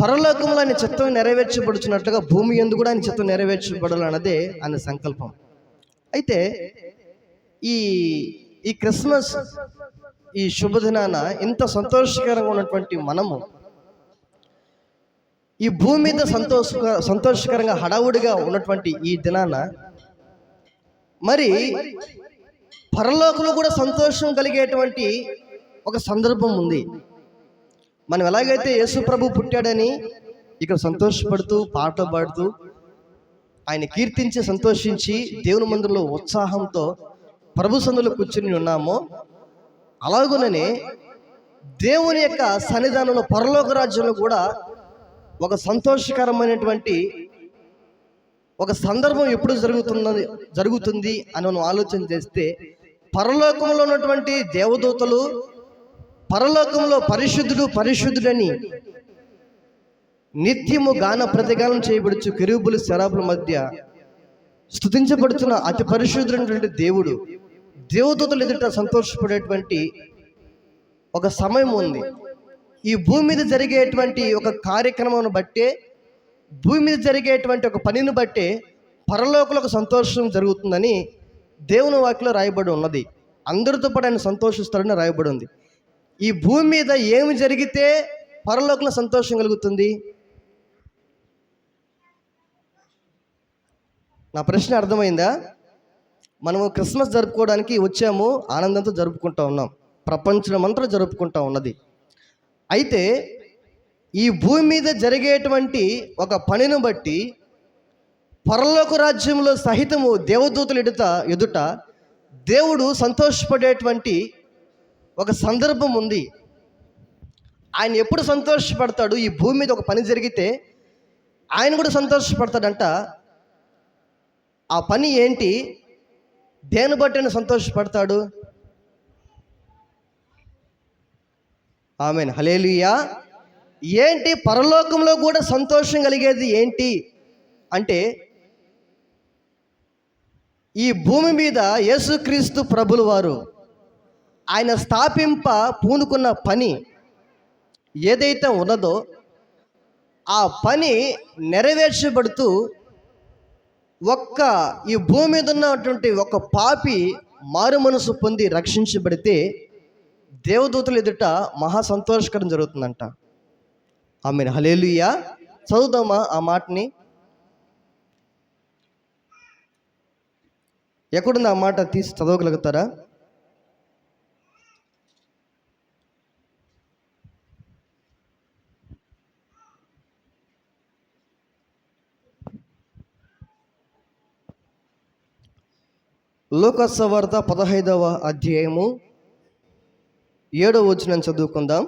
పరలోకంలో ఆయన చిత్తం నెరవేర్చబడుచున్నట్లుగా భూమి యందు కూడా ఆయన చిత్తం నెరవేర్చబడాలన్నదే ఆయన సంకల్పం. అయితే ఈ ఈ క్రిస్మస్ ఈ శుభదినాన ఇంత సంతోషకరంగా ఉన్నటువంటి మనము ఈ భూమి మీద సంతోషకరంగా హడావుడిగా ఉన్నటువంటి ఈ దినాన మరి పరలోకంలో కూడా సంతోషం కలిగేటువంటి ఒక సందర్భం ఉంది. మనం ఎలాగైతే యేసు ప్రభు పుట్టాడని ఇక్కడ సంతోషపడుతూ పాటలు పాడుతూ ఆయన కీర్తించి సంతోషించి దేవుని మందిరంలో ఉత్సాహంతో ప్రభు సందులో కూర్చుని ఉన్నామో, అలాగుననే దేవుని యొక్క సన్నిధానంలో పరలోక రాజ్యంలో కూడా ఒక సంతోషకరమైనటువంటి ఒక సందర్భం ఎప్పుడు జరుగుతుంది అని మనం ఆలోచన చేస్తే, పరలోకంలో ఉన్నటువంటి దేవదూతలు పరలోకంలో పరిశుద్ధుడని నిత్యము గాన ప్రతిగానం చేయబడుచు కెరూబులు శరాబుల మధ్య స్తుతించబడుతున్న అతి పరిశుద్ధుడైనటువంటి దేవుడు దేవదూతలు ఎదుట సంతోషపడేటువంటి ఒక సమయం ఉంది. ఈ భూమి మీద జరిగేటువంటి ఒక కార్యక్రమం బట్టే, భూమి మీద జరిగేటువంటి ఒక పనిని బట్టే పరలోకంలో ఒక సంతోషం జరుగుతుందని దేవుని వాక్యలో రాయబడి ఉన్నది. అందరితో పాటు ఆయన సంతోషిస్తాడని రాయబడి ఉంది. ఈ భూమి మీద ఏమి జరిగితే పరలోకంలో సంతోషం కలుగుతుంది? నా ప్రశ్న అర్థమైందా? మనము క్రిస్మస్ జరుపుకోవడానికి వచ్చాము, ఆనందంతో జరుపుకుంటూ ఉన్నాం, ప్రపంచం అంతా జరుపుకుంటూ ఉన్నది. అయితే ఈ భూమి మీద జరిగేటువంటి ఒక పనిని బట్టి పరలోక రాజ్యంలో సహితము దేవదూతల ఎదుట దేవుడు సంతోషపడేటువంటి ఒక సందర్భం ఉంది. ఆయన ఎప్పుడు సంతోషపడతాడు? ఈ భూమి మీద ఒక పని జరిగితే ఆయన కూడా సంతోషపడతాడంట. ఆ పని ఏంటి? దేని బట్టి ఆయన సంతోషపడతాడు? ఆమేన్, హల్లెలూయా. ఏంటి పరలోకంలో కూడా సంతోషం కలిగేది ఏంటి అంటే, ఈ భూమి మీద యేసుక్రీస్తు ప్రభులు వారు ఆయన స్థాపింప పూనుకున్న పని ఏదైతే ఉన్నదో ఆ పని నెరవేర్చబడుతూ ఈ భూమి మీద ఉన్నటువంటి ఒక పాపి మారు మనసు పొంది రక్షించబడితే దేవదూతలు ఎదుట మహా సంతోషకరం జరుగుతుందంట. ఆమేన్, హల్లెలూయా. చదువుదామా ఆ మాటని? ఎక్కడుంది ఆ మాట? తీసి చదవగలుగుతారా? లూకా సువార్త 15వ అధ్యాయము 7వ వచనం చదువుకుందాం.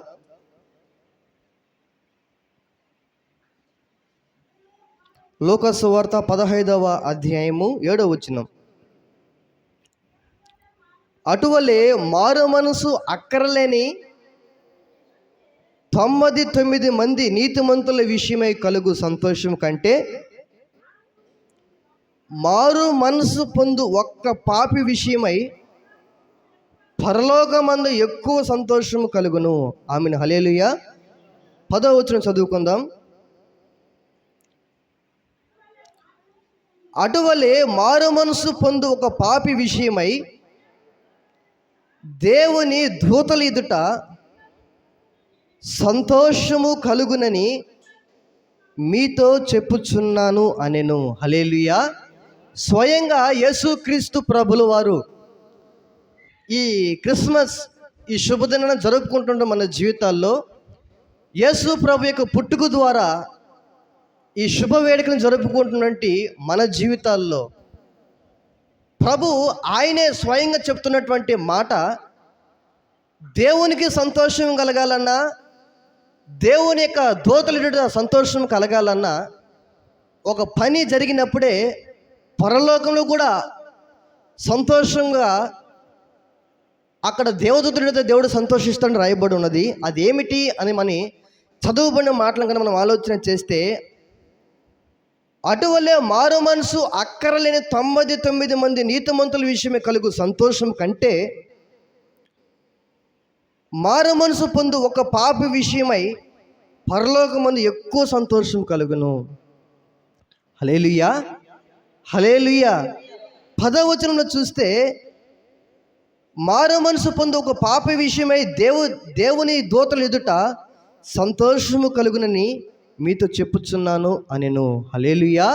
లూకా సువార్త 15వ అధ్యాయము 7వ వచనం. అటువలే మారు మనసు అక్కరలేని 99 మంది నీతిమంతుల విషయమై కలుగు సంతోషం కంటే మారు మనసు పొందు ఒక్క పాపి విషయమై పరలోకమందు ఎక్కువ సంతోషం కలుగును. ఆమేన్, హల్లెలూయా. 10వ వచనం చదువుకుందాం. అటువలే మారు మనసు పొందు ఒక పాపి విషయమై దేవుని దూతల ఎదుట సంతోషము కలుగునని మీతో చెప్పుచున్నాను అనెను. హల్లెలూయా. స్వయంగా యేసుక్రీస్తు ప్రభులు వారు ఈ క్రిస్మస్ ఈ శుభదినాన్ని జరుపుకుంటుంటే మన జీవితాల్లో యేసు ప్రభు యొక్క పుట్టుక ద్వారా ఈ శుభ వేడుకను జరుపుకుంటున్నటువంటి మన జీవితాల్లో ప్రభు ఆయనే స్వయంగా చెప్తున్నటువంటి మాట, దేవునికి సంతోషం కలగాలన్నా, దేవుని యొక్క దూతల సంతోషం కలగాలన్నా ఒక పని జరిగినప్పుడే పరలోకంలో కూడా సంతోషంగా అక్కడ దేవదూతలతో దేవుడు సంతోషిస్తాడని రాయబడి ఉన్నది. అదేమిటి అని మన చదువుబడిన మాటలను కనుక మనం ఆలోచన చేస్తే, అటువలే మారు మనసు అక్కరలేని 99 మంది నీతిమంతుల విషయమే కలుగు సంతోషం కంటే మారు మనసు పొందు ఒక పాపి విషయమై పరలోకమందు ఎక్కువ సంతోషం కలుగును. హల్లెలూయా, హల్లెలూయా. 10వ వచనంలో చూస్తే, మారు మనసు పొందు ఒక పాప విషయమై దేవుని దూతల ఎదుట సంతోషము కలుగునని మీతో చెప్పుచున్నాను అనెను. హల్లెలూయా.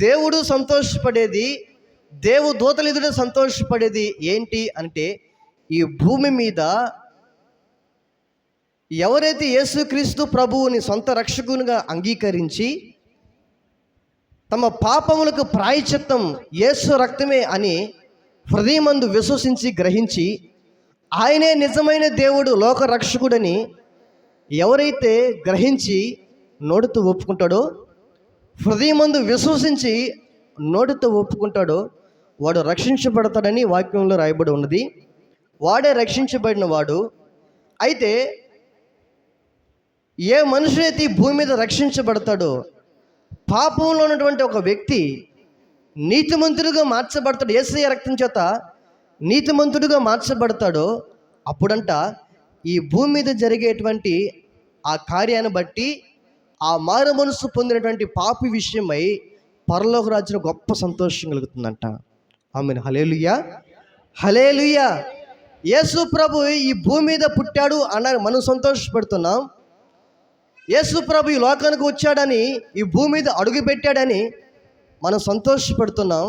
దేవుడు సంతోషపడేది, దూతల ఎదుట సంతోషపడేది ఏంటి అంటే, ఈ భూమి మీద ఎవరైతే యేసుక్రీస్తు ప్రభువుని సొంత రక్షకునిగా అంగీకరించి తమ పాపములకు ప్రాయశ్చిత్తం యేసు రక్తమే అని హృదయమందు విశ్వసించి గ్రహించి ఆయనే నిజమైన దేవుడు లోక రక్షకుడని ఎవరైతే గ్రహించి నోటితో ఒప్పుకుంటాడో, హృదయమందు విశ్వసించి నోటితో ఒప్పుకుంటాడో వాడు రక్షించబడతాడని వాక్యంలో రాయబడి ఉన్నది. వాడే రక్షించబడిన వాడు. అయితే ఏ మనుషుడైతే ఈ భూమి మీద రక్షించబడతాడో, పాపంలో ఉన్నటువంటి ఒక వ్యక్తి నీతిమంతుడిగా మార్చబడతాడు, యేసయ్య రక్తం చేత నీతిమంతుడిగా మార్చబడతాడో, అప్పుడంట ఈ భూమి మీద జరిగేటువంటి ఆ కార్యాన్ని బట్టి ఆ మారు మనసు పొందినటువంటి పాపి విషయమై పరలోక రాజ్యంలో గొప్ప సంతోషం కలుగుతుందంట. ఆమేన్. హల్లెలూయా, హల్లెలూయా. యేసు ప్రభు ఈ భూమి మీద పుట్టాడు అన్నారు, మనం సంతోషపడుతున్నాం. యేసు ప్రభు ఈ లోకానికి వచ్చాడని, ఈ భూమి మీద అడుగు పెట్టాడని మనం సంతోషపడుతున్నాం,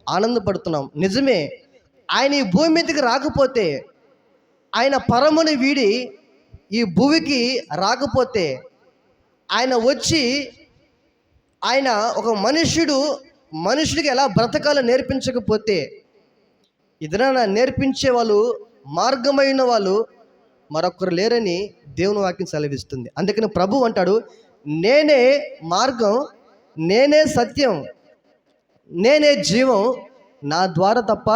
ఆనందపడుతున్నాం. నిజమే, ఆయన ఈ భూమి మీదకి రాకపోతే, ఆయన పరముని వీడి ఈ భూమికి రాకపోతే, ఆయన వచ్చి ఆయన ఒక మనుషుడికి ఎలా బ్రతకాలో నేర్పించకపోతే, ఇదైనా నేర్పించే వాళ్ళు, మార్గమైన వాళ్ళు మరొకరు లేరని దేవుని వాక్యం సెలవిస్తుంది. అందుకని ప్రభు అంటాడు, నేనే మార్గం, నేనే సత్యం, నేనే జీవం, నా ద్వారా తప్ప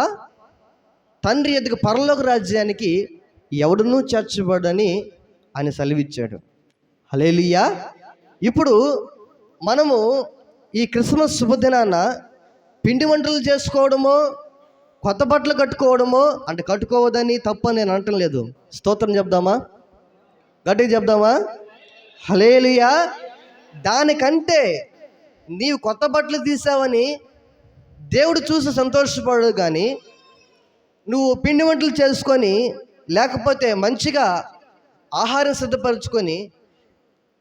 తండ్రి ఎదుగు పరలోక రాజ్యానికి ఎవడునూ చేర్చబడని ఆయన సెలవిచ్చాడు. హల్లెలూయా. ఇప్పుడు మనము ఈ క్రిస్మస్ శుభదినాన పిండి వంటలు చేసుకోవడమో, కొత్త బట్టలు కట్టుకోవడమో, అంటే కట్టుకోవద్దని తప్ప నేను అనటం లేదు. స్తోత్రం చెప్దామా? గట్టిగా చెప్దామా? హల్లెలూయా. దానికంటే నీవు కొత్త బట్టలు తీసావని దేవుడు చూసి సంతోషపడడు. కానీ నువ్వు పిండి వంటలు చేసుకొని, లేకపోతే మంచిగా ఆహారం సిద్ధపరచుకొని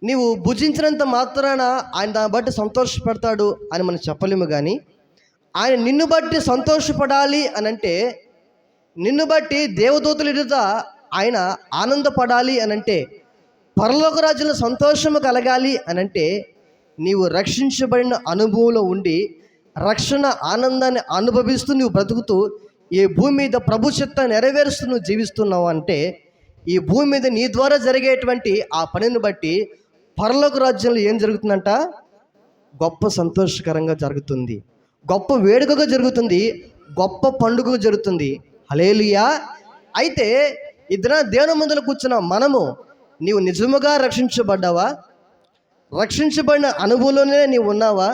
నీవు భుజించినంత మాత్రాన ఆయన దాన్ని బట్టి సంతోషపడతాడు అని మనం చెప్పలేము. కానీ ఆయన నిన్ను బట్టి సంతోషపడాలి అని అంటే, నిన్ను బట్టి దేవదూతల ఎదుట ఆయన ఆనందపడాలి అని అంటే, పరలోక రాజ్యంలో సంతోషము కలగాలి అని అంటే, నీవు రక్షించబడిన అనుభవంలో ఉండి రక్షణ ఆనందాన్ని అనుభవిస్తూ నువ్వు బ్రతుకుతూ ఈ భూమి మీద ప్రభు చిత్తాన్ని నెరవేరుస్తూ నువ్వు జీవిస్తున్నావు అంటే, ఈ భూమి మీద నీ ద్వారా జరిగేటువంటి ఆ పనిని బట్టి పరలోక రాజ్యంలో ఏం జరుగుతుందంట? గొప్ప సంతోషకరంగా జరుగుతుంది, గొప్ప వేడుకగా జరుగుతుంది, గొప్ప పండుగ జరుగుతుంది. హల్లెలూయా. అయితే ఇద్దరు దేవుని ముందర కూర్చున్న మనము, నీవు నిజముగా రక్షించబడ్డావా? రక్షించబడిన అనుభవంలోనే నీవు ఉన్నావా?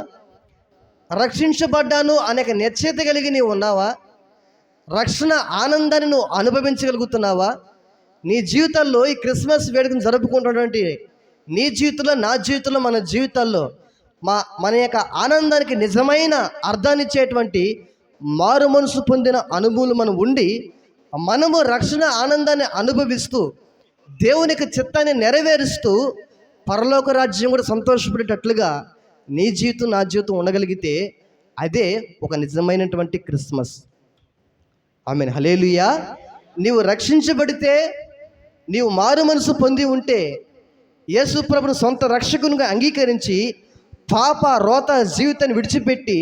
రక్షించబడ్డాను అనేక నిశ్చయిత కలిగి నీవు ఉన్నావా? రక్షణ ఆనందాన్ని నువ్వు అనుభవించగలుగుతున్నావా? నీ జీవితాల్లో ఈ క్రిస్మస్ వేడుకను జరుపుకుంటున్నటువంటి నీ జీవితంలో, నా జీవితంలో, మన జీవితాల్లో మన యొక్క ఆనందానికి నిజమైన అర్థాన్ని ఇచ్చేటువంటి మారు మనసు పొందిన అనుభూతులు మనం ఉండి, మనము రక్షణ ఆనందాన్ని అనుభవిస్తూ దేవునికి చిత్తాన్ని నెరవేరుస్తూ పరలోక రాజ్యం కూడా సంతోషపడేటట్లుగా నీ జీవితం, నా జీవితం ఉండగలిగితే అదే ఒక నిజమైనటువంటి క్రిస్మస్. ఆమేన్. హల్లెలూయా. నీవు రక్షించబడితే, నీవు మారు మనసు పొంది ఉంటే, యేసు ప్రభువును సొంత రక్షకునిగా అంగీకరించి పాప రోత జీవితాన్ని విడిచిపెట్టి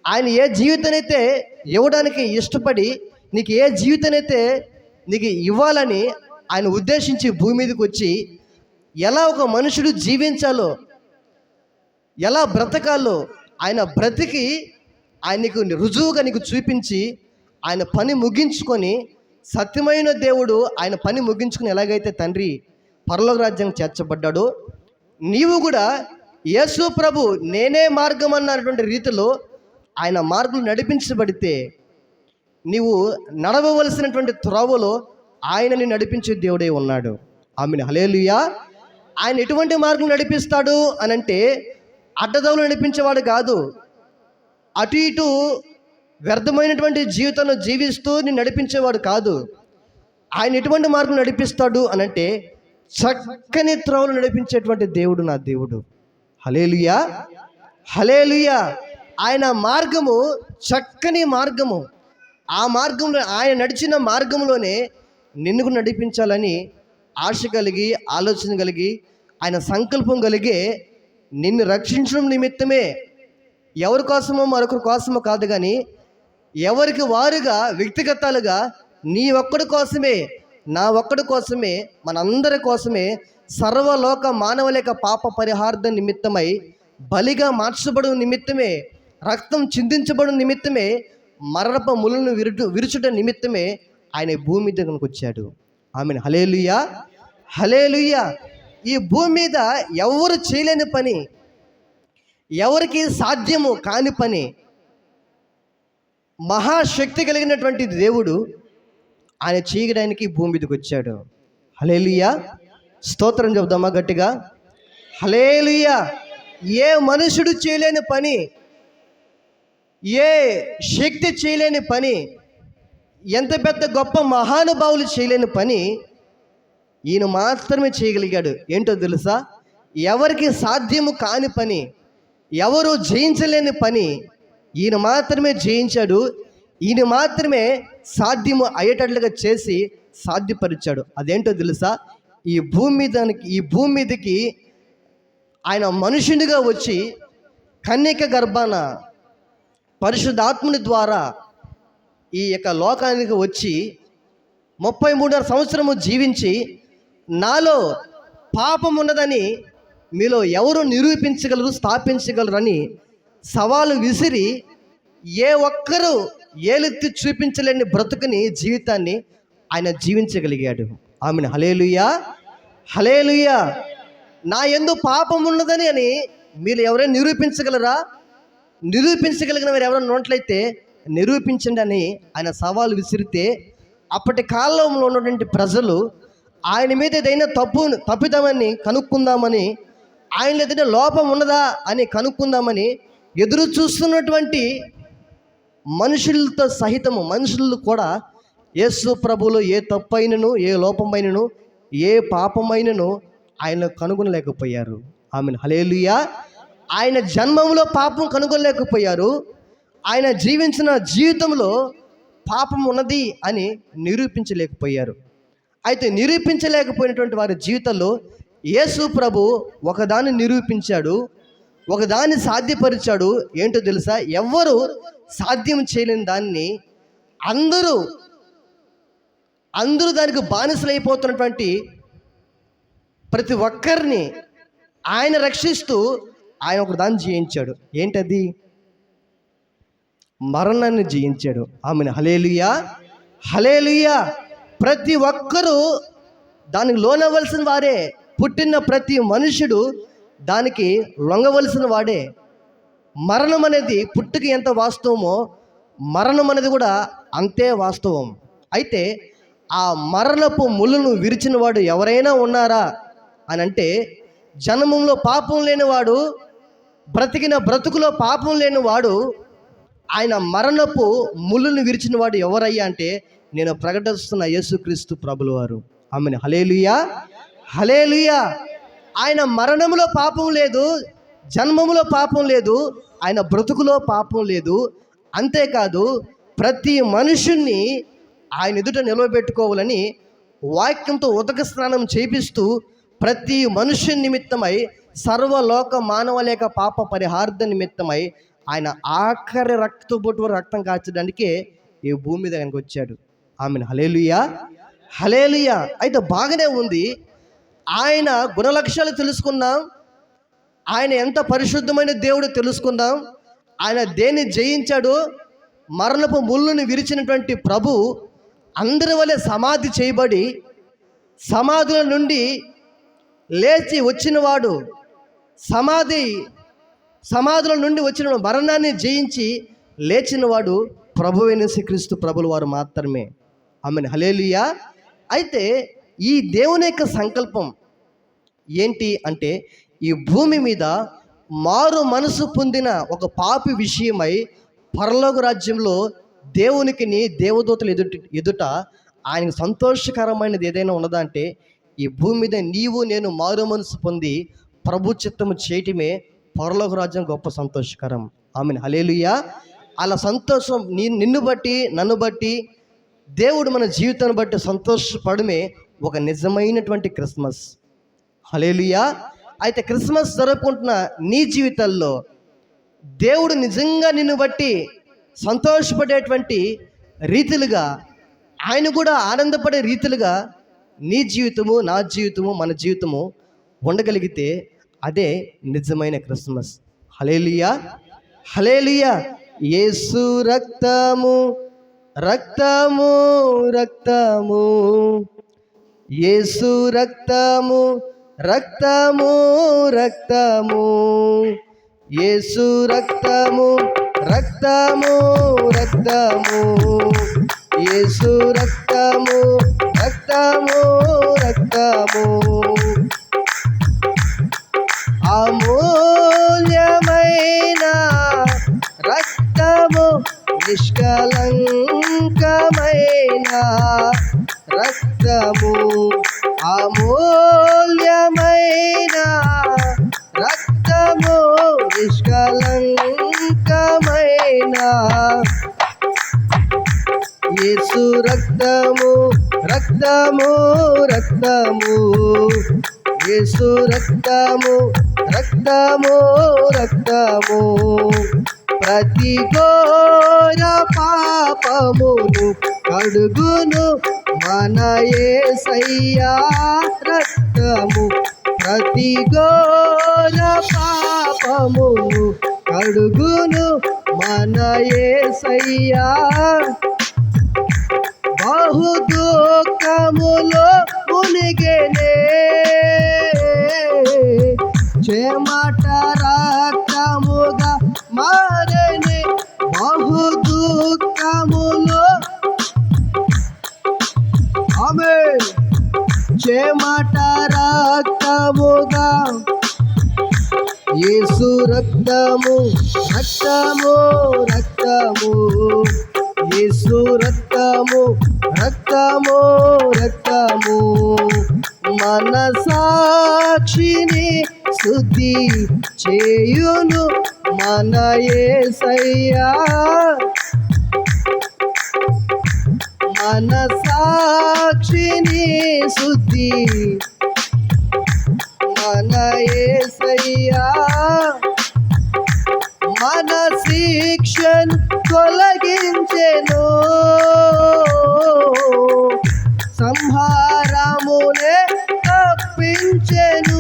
ఆయన ఏ జీవితానైతే ఇవ్వడానికి ఇష్టపడి, నీకు ఏ జీవితానైతే నీకు ఇవ్వాలని ఆయన ఉద్దేశించి భూమి మీదకి వచ్చి ఎలా ఒక మనుషుడు జీవించాలో, ఎలా బ్రతకాలో ఆయన బ్రతికి ఆయన నీకు రుజువుగా నీకు చూపించి ఆయన పని ముగించుకొని, సత్యమైన దేవుడు ఆయన పని ముగించుకుని ఎలాగైతే తండ్రి పరలోక రాజ్యం చేర్చబడ్డాడో, నీవు కూడా యేసు ప్రభు నేనే మార్గం అన్నటువంటి రీతిలో ఆయన మార్గం నడిపించబడితే, నీవు నడవవలసినటువంటి త్రోవలో ఆయనని నడిపించే దేవుడే ఉన్నాడు. ఆమేన్. హల్లెలూయా. ఆయన ఎటువంటి మార్గం నడిపిస్తాడు అనంటే అడ్డదవులు నడిపించేవాడు కాదు. అటు ఇటు వ్యర్థమైనటువంటి జీవితాన్ని జీవిస్తూ నేను నడిపించేవాడు కాదు. ఆయన ఎటువంటి మార్గం నడిపిస్తాడు అనంటే చక్కని త్రోవలు నడిపించేటువంటి దేవుడు నా దేవుడు. హల్లెలూయా, హల్లెలూయా. ఆయన మార్గము చక్కని మార్గము. ఆ మార్గంలో ఆయన నడిచిన మార్గంలోనే నిన్ను నడిపించాలని ఆశ కలిగి, ఆలోచన కలిగి, ఆయన సంకల్పం కలిగి నిన్ను రక్షించడం నిమిత్తమే, ఎవరి కోసమో మరొకరి కోసమో కాదు, కానీ ఎవరికి వారుగా వ్యక్తిగతాలుగా నీ ఒక్కడి కోసమే, నా ఒక్కడి కోసమే, మనందరి కోసమే సర్వలోక మానవులేక పాప పరిహార్థం నిమిత్తమై బలిగా మార్చబడు నిమిత్తమే, రక్తం చిందించబడు నిమిత్తమే, మరణపు ములను విరుచుట నిమిత్తమే ఆయన భూమి దగ్గరకు వచ్చాడు. ఆమెన్. హల్లెలూయా, హల్లెలూయా. ఈ భూమి మీద ఎవరు చేయలేని పని, ఎవరికి సాధ్యము కాని పని, మహాశక్తి కలిగినటువంటి దేవుడు ఆయన చేయడానికి భూమి మీదకి వచ్చాడు. హల్లెలూయా, స్తోత్రం చెబుదామా గట్టిగా? హల్లెలూయా. ఏ మనుషుడు చేయలేని పని, ఏ శక్తి చేయలేని పని, ఎంత పెద్ద గొప్ప మహానుభావులు చేయలేని పని ఈయన మాత్రమే చేయగలిగాడు. ఏంటో తెలుసా? ఎవరికి సాధ్యము కాని పని, ఎవరు జయించలేని పని ఈయన మాత్రమే జయించాడు. ఈయన మాత్రమే సాధ్యము అయ్యేటట్లుగా చేసి సాధ్యపరిచాడు. అదేంటో తెలుసా? ఈ భూమి మీదకి ఆయన మనుషునిగా వచ్చి కన్యక గర్భాన పరిశుద్ధాత్ముని ద్వారా ఈ యొక్క లోకానికి వచ్చి 33 సంవత్సరము జీవించి, నాలో పాపం ఉన్నదని మీలో ఎవరు నిరూపించగలరు, స్థాపించగలరని సవాలు విసిరి ఏ ఒక్కరూ ఏలెత్తి చూపించలేని బ్రతుకుని జీవితాన్ని ఆయన జీవించగలిగాడు. ఆమెను. హల్లెలూయా, హల్లెలూయా. నా యందు పాపం ఉన్నదని అని మీరు ఎవరైనా నిరూపించగలరా? నిరూపించగలిగిన వారు ఎవరైనా ఉన్నట్లయితే నిరూపించండి అని ఆయన సవాలు విసిరితే, అప్పటి కాలంలో ఉన్నటువంటి ప్రజలు ఆయన మీద ఏదైనా తప్పిదామని కనుక్కుందామని, ఆయన ఏదైనా లోపం ఉన్నదా అని కనుక్కుందామని ఎదురు చూస్తున్నటువంటి మనుషులతో సహితము, మనుషులు కూడా యేసు ప్రభువులో ఏ తప్పైనను, ఏ లోపమైనను, ఏ పాపమైనను ఆయన కనుగొనలేకపోయారు. ఆమెను. హల్లెలూయా. ఆయన జన్మంలో పాపం కనుగొనలేకపోయారు. ఆయన జీవించిన జీవితంలో పాపం ఉన్నది అని నిరూపించలేకపోయారు. అయితే నిరూపించలేకపోయినటువంటి వారి జీవితంలో యేసు ప్రభు ఒకదాన్ని నిరూపించాడు, ఒకదాన్ని సాధ్యపరిచాడు. ఏంటో తెలుసా? ఎవ్వరు సాధ్యం చేయలేని దాన్ని అందరూ దానికి బానిసలైపోతున్నటువంటి ప్రతి ఒక్కరిని ఆయన రక్షిస్తూ ఆయన ఒక దాన్ని జయించాడు. ఏంటది? మరణాన్ని జయించాడు. ఆమెను. హల్లెలూయా, హల్లెలూయా. ప్రతి ఒక్కరూ దానికి లోనవ్వాల్సిన వారే. పుట్టిన ప్రతి మనుషుడు దానికి లొంగవలసిన వాడే. మరణం అనేది పుట్టుక ఎంత వాస్తవమో మరణం అనేది కూడా అంతే వాస్తవం. అయితే ఆ మరణపు ముళ్ళను విరిచిన వాడు ఎవరైనా ఉన్నారా అని అంటే, జన్మంలో పాపం లేనివాడు, బ్రతికిన బ్రతుకులో పాపం లేనివాడు, ఆయన మరణపు ముళ్ళను విరిచిన వాడు ఎవరయ్యా అంటే, నేను ప్రకటిస్తున్న యేసుక్రీస్తు ప్రభుల వారు. ఆమెను. హల్లెలూయా, హల్లెలూయా. ఆయన మరణంలో పాపం లేదు, జన్మములో పాపం లేదు, ఆయన బ్రతుకులో పాపం లేదు. అంతేకాదు, ప్రతి మనుషుణ్ణి ఆయన ఎదుట నిలవబెట్టుకోవాలని వాక్యంతో ఉదక స్నానం చేపిస్తూ ప్రతి మనుష్యుని నిమిత్తమై, సర్వలోక మానవలేక పాప పరిహార్థ నిమిత్తమై ఆయన ఆఖరి రక్తబొట్టు రక్తం కాచడానికే ఈ భూమి మీద ఆయనకు వచ్చాడు. ఆమెను. హల్లెలూయా, హల్లెలూయా. అయితే బాగానే ఉంది. ఆయన గుణలక్ష్యాలు తెలుసుకుందాం, ఆయన ఎంత పరిశుద్ధమైన దేవుడు తెలుసుకుందాం, ఆయన దేన్ని జయించాడు. మరణపు ముళ్ళుని విరిచినటువంటి ప్రభు అందరి వలె సమాధి చేయబడి సమాధుల నుండి లేచి వచ్చినవాడు, సమాధుల నుండి వచ్చిన మరణాన్ని జయించి లేచినవాడు ప్రభువైన యేసుక్రీస్తు ప్రభుల వారు మాత్రమే. ఆమెను. హల్లెలూయా. అయితే ఈ దేవుని యొక్క సంకల్పం, ఏంటి అంటే, ఈ భూమి మీద మారు మనసు పొందిన ఒక పాపి విషయమై పరలోక రాజ్యంలో దేవునికిని దేవదూతల ఎదుట ఆయనకు సంతోషకరమైనది ఏదైనా ఉన్నదా అంటే, ఈ భూమి మీద నీవు నేను మారు మనసు పొంది ప్రభు చిత్తము చేయటమే పరలోక రాజ్యం గొప్ప సంతోషకరం. ఆమేన్, హల్లెలూయా. అలా సంతోషం నిన్ను బట్టి నన్ను బట్టి దేవుడు మన జీవితాన్ని బట్టి సంతోషపడమే ఒక నిజమైనటువంటి క్రిస్మస్. హల్లెలూయా. అయితే క్రిస్మస్ జరుపుకుంటున్న నీ జీవితాల్లో దేవుడు నిజంగా నిన్ను బట్టి సంతోషపడేటువంటి రీతిలుగా, ఆయన కూడా ఆనందపడే రీతిలుగా నీ జీవితము, నా జీవితము, మన జీవితము ఉండగలిగితే అదే నిజమైన క్రిస్మస్. హల్లెలూయా, హల్లెలూయా. యేసు రక్తము రక్తము రక్తము, యేసు రక్తము రక్తము రక్తము, యేసు రక్తము రక్తము రక్తము, యేసు రక్తము రక్తము రక్తము. అమూల్యమైన రక్తము, నిష్కలంకమైన రక్తము, అమూల్యమైన రక్తము, నిష్కలంకమైన యేసు రక్తము రక్తము రక్తము, యేసు రక్తము రక్తము రక్తము. ప్రతి ఘోర పాపమును కడుగును మన యేసయ్యా రక్తము, ప్రతి ఘోర పాపమును కడుగును మన యేసయ్యా. బహు దుఃఖములో మునిగెనే, చెమట రక్తముగా మారెనే, బహు దుఃఖములో ఆమేన్, చెమట రక్తముగా. యేసు రక్తము రక్తము రక్తము, యేసు రక్తము రక్తము రక్తము. మన సాక్షిని శుద్ధి చేయును మన యేసయ్యా, మన సాక్షిని శుద్ధి మన యేసయ్యా. మన శిక్షను తొలగించెను, సంహారమునే తప్పించెను,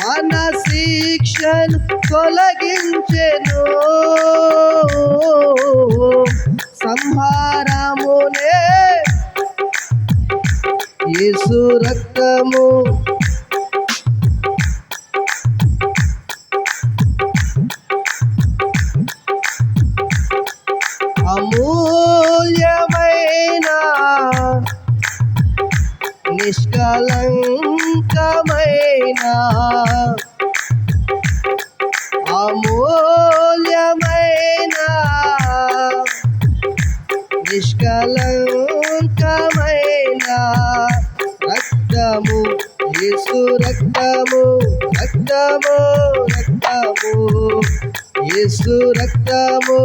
మన శిక్షను తొలగించెను, సంహారమునే. యేసు రక్తము అమూల్యమైన నిష్కలంకమైన, అమూల్యమైన నిష్కలంకమైన రక్తము, యేసు రక్తము రక్తము రక్తము, యేసు రక్తము,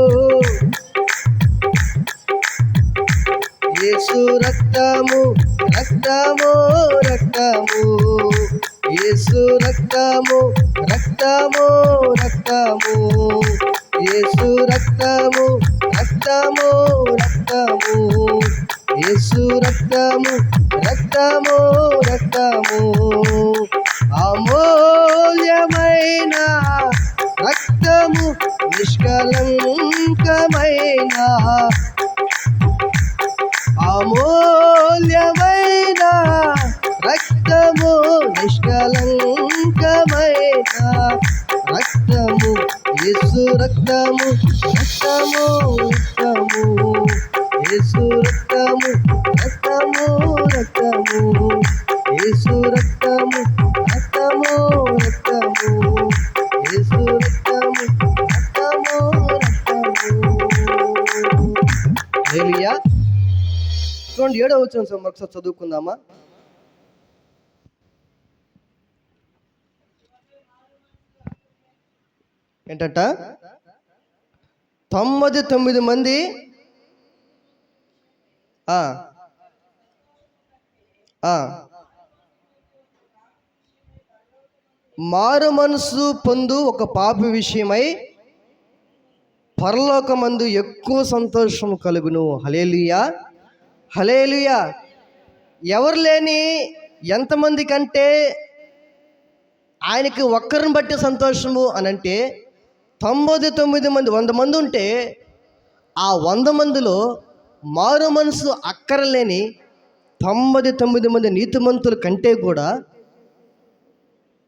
యేసు రక్తము రక్తము రక్తము, యేసు రక్తము రక్తము రక్తము, యేసు రక్తము రక్తము రక్తము, యేసు రక్తము రక్తము రక్తము. అమూల్యమైన రక్తము, నిష్కలంకమైన, అమూల్యమైన రక్తము, నిష్కలంకమైన రక్తము, యేసు రక్తము రక్తము రక్తము, యేసు రక్తము రక్తము రక్తము, యేసు రక్తము రక్తము నుండి 7వ వచనం ఒకసారి చదువుకుందామా? ఏంటంట? 99 మంది మారు మనసు పొందు ఒక పాపి విషయమై పరలోకమందు ఎక్కువ సంతోషం కలుగును. హల్లెలూయా, హల్లెలూయా. ఎవరు లేని ఎంతమంది కంటే ఆయనకి ఒక్కరిని బట్టి సంతోషము అని అంటే 99 మంది, 100 మంది ఉంటే ఆ 100 మందిలో మారు మనసు అక్కరలేని 99 మంది నీతిమంతుల కంటే కూడా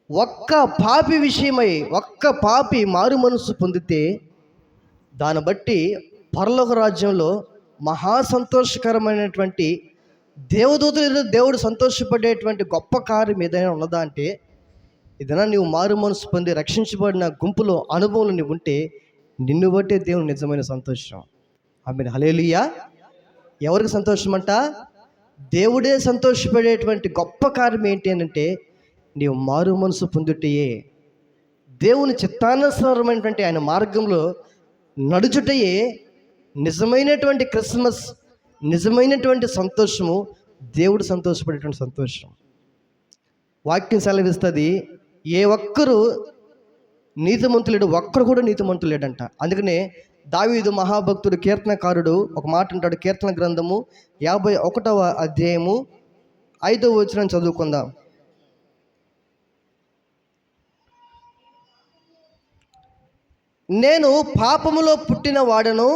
ఒక్క పాపి విషయమై ఒక్క పాపి మారు మనసు పొందితే దాన్ని బట్టి పరలోక రాజ్యంలో మహా సంతోషకరమైనటువంటి దేవదూతలు దేవుడు సంతోషపడేటువంటి గొప్ప కార్యం ఏదైనా ఉన్నదా అంటే ఏదైనా నీవు మారు మనసు పొంది రక్షించబడిన గుంపులో అనుభవంలో నీవు ఉంటే నిన్ను బట్టే దేవుని నిజమైన సంతోషం. ఆమేన్, హల్లెలూయా. ఎవరికి సంతోషం అంట? దేవుడే సంతోషపడేటువంటి గొప్ప కార్యం ఏంటి అని అంటే నీవు మారు మనసు పొందుటయే, దేవుని చిత్తానుసారమైనటువంటి ఆయన మార్గంలో నడుచుటయే నిజమైనటువంటి క్రిస్మస్, నిజమైనటువంటి సంతోషము, దేవుడు సంతోషపడేటువంటి సంతోషం. వాక్యం సెలవిస్తుంది, ఏ ఒక్కరు నీతిమంతులేడు, ఒక్కరు కూడా నీతిమంతులేడంట. అందుకనే దావీదు మహాభక్తుడు కీర్తనకారుడు ఒక మాట అంటాడు. కీర్తన గ్రంథము 51వ అధ్యాయము 5వ వచనం చదువుకుందాం. నేను పాపములో పుట్టిన వాడను,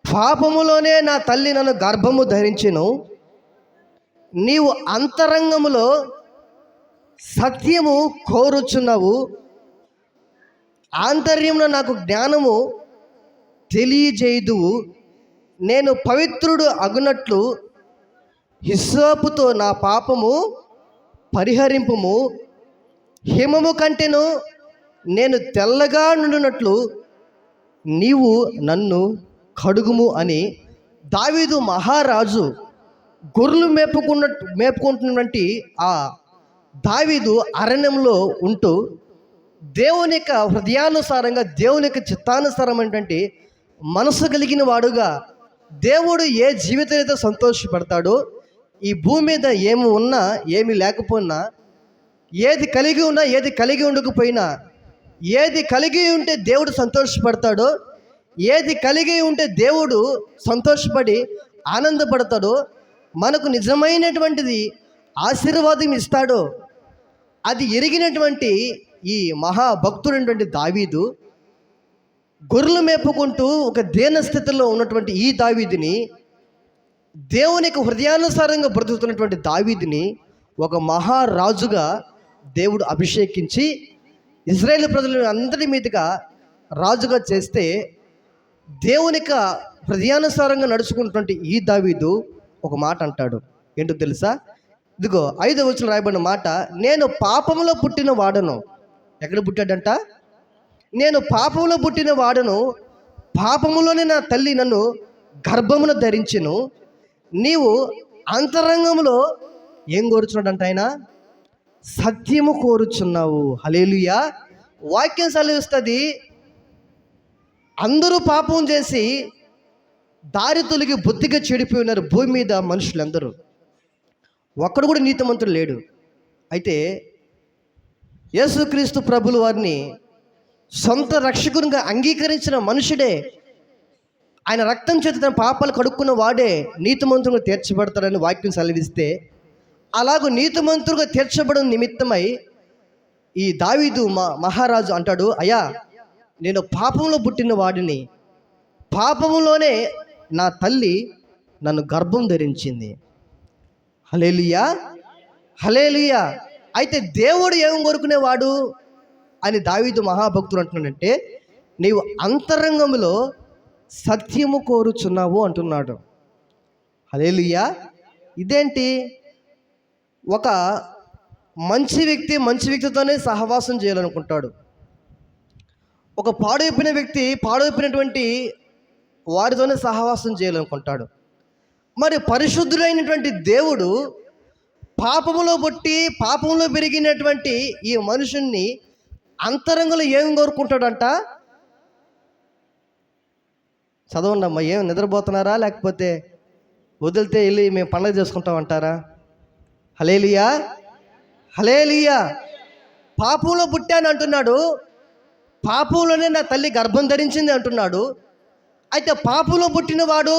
పాపములోనే నా తల్లి నన్ను గర్భము ధరించెను. నీవు అంతరంగములో సత్యము కోరుచున్నావు, ఆంతర్యంలో నాకు జ్ఞానము తెలియజేయుదువు. నేను పవిత్రుడు అగునట్లు హిస్సోపుతో నా పాపము పరిహరింపుము, హిమము కంటెను నేను తెల్లగా నుండినట్లు నీవు నన్ను కడుగుము అని దావీదు మహారాజు గొర్రెలు మేపుకుంటున్నటువంటి ఆ దావీదు అరణ్యంలో ఉంటూ దేవుని యొక్క హృదయానుసారంగా, దేవుని యొక్క చిత్తానుసారమైనటువంటి మనసు కలిగిన వాడుగా దేవుడు ఏ జీవితం అయితే సంతోషపడతాడో, ఈ భూమి మీద ఏమి ఉన్నా ఏమి లేకపోయినా, ఏది కలిగి ఉన్నా ఏది కలిగి ఉండకపోయినా, ఏది కలిగి ఉంటే దేవుడు సంతోషపడతాడో, ఏది కలిగి ఉంటే దేవుడు సంతోషపడి ఆనందపడతాడో, మనకు నిజమైనటువంటిది ఆశీర్వాదం ఇస్తాడో అది ఎరిగినటువంటి ఈ మహాభక్తుడైనటువంటి దావీదు గొర్రెలు మేపుకుంటూ ఒక దీన స్థితిలో ఉన్నటువంటి ఈ దావీదుని, దేవునికి హృదయానుసారంగా బ్రతుకుతున్నటువంటి దావీదుని ఒక మహారాజుగా దేవుడు అభిషేకించి ఇశ్రాయేలు ప్రజల అందరి మీదుగా రాజుగా చేస్తే, దేవునికి హృదయానుసారంగా నడుచుకున్నటువంటి ఈ దావీదు ఒక మాట అంటాడు. ఏంటో తెలుసా? ఇదిగో 5వ వచనం రాయబడిన మాట, నేను పాపంలో పుట్టిన వాడను. ఎక్కడ పుట్టాడంట? నేను పాపంలో పుట్టిన వాడను, పాపములోనే నా తల్లి నన్ను గర్భమును ధరించెను. నీవు అంతరంగంలో ఏం కోరుచున్నాడంట? ఆయన సత్యము కోరుచున్నావు. హల్లెలూయా. వాక్యం సెలవిస్తుంది, అందరూ పాపం చేసి దారి తొలగి బుద్ధిగా చెడిపోయి ఉన్నారు భూమి మీద మనుషులందరూ, ఒక్కడు కూడా నీతిమంతుడు లేడు. అయితే యేసుక్రీస్తు ప్రభులు వారిని సొంత రక్షకునిగా అంగీకరించిన మనుషుడే, ఆయన రక్తం చేత తన పాపాలు కడుక్కున్న వాడే నీతిమంతులుగా తీర్చబడతాడని వాక్యం సెలవిస్తే, అలాగూ నీతిమంతులుగా తీర్చబడిన నిమిత్తమై ఈ దావీదు మహారాజు అంటాడు, అయ్యా నేను పాపంలో పుట్టిన వాడిని, పాపములోనే నా తల్లి నన్ను గర్భం ధరించింది. హల్లెలూయా, హల్లెలూయా. అయితే దేవుడు ఏం కోరుకునేవాడు అని దావీదు మహాభక్తుడు అంటున్నాడంటే, నీవు అంతరంగంలో సత్యము కోరుచున్నావు అంటున్నాడు. హల్లెలూయా. ఇదేంటి? ఒక మంచి వ్యక్తితోనే సహవాసం చేయాలనుకుంటాడు. ఒక పాడైపోయిన వ్యక్తి పాడైపోయినటువంటి వారితోనే సహవాసం చేయాలనుకుంటాడు. మరి పరిశుద్ధుడైనటువంటి దేవుడు పాపములో పుట్టి పాపంలో పెరిగినటువంటి ఈ మనుషుణ్ణి అంతరంగంలో ఏం కోరుకుంటాడంట? చదవండి అమ్మా. ఏం నిద్రపోతున్నారా, లేకపోతే వదిలితే వెళ్ళి మేము పండగ చేసుకుంటామంటారా? హల్లెలూయా, హల్లెలూయా. పాపంలో పుట్టాను అంటున్నాడు, పాపంలోనే నా తల్లి గర్భం ధరించింది అంటున్నాడు. అయితే పాపంలో పుట్టినవాడు,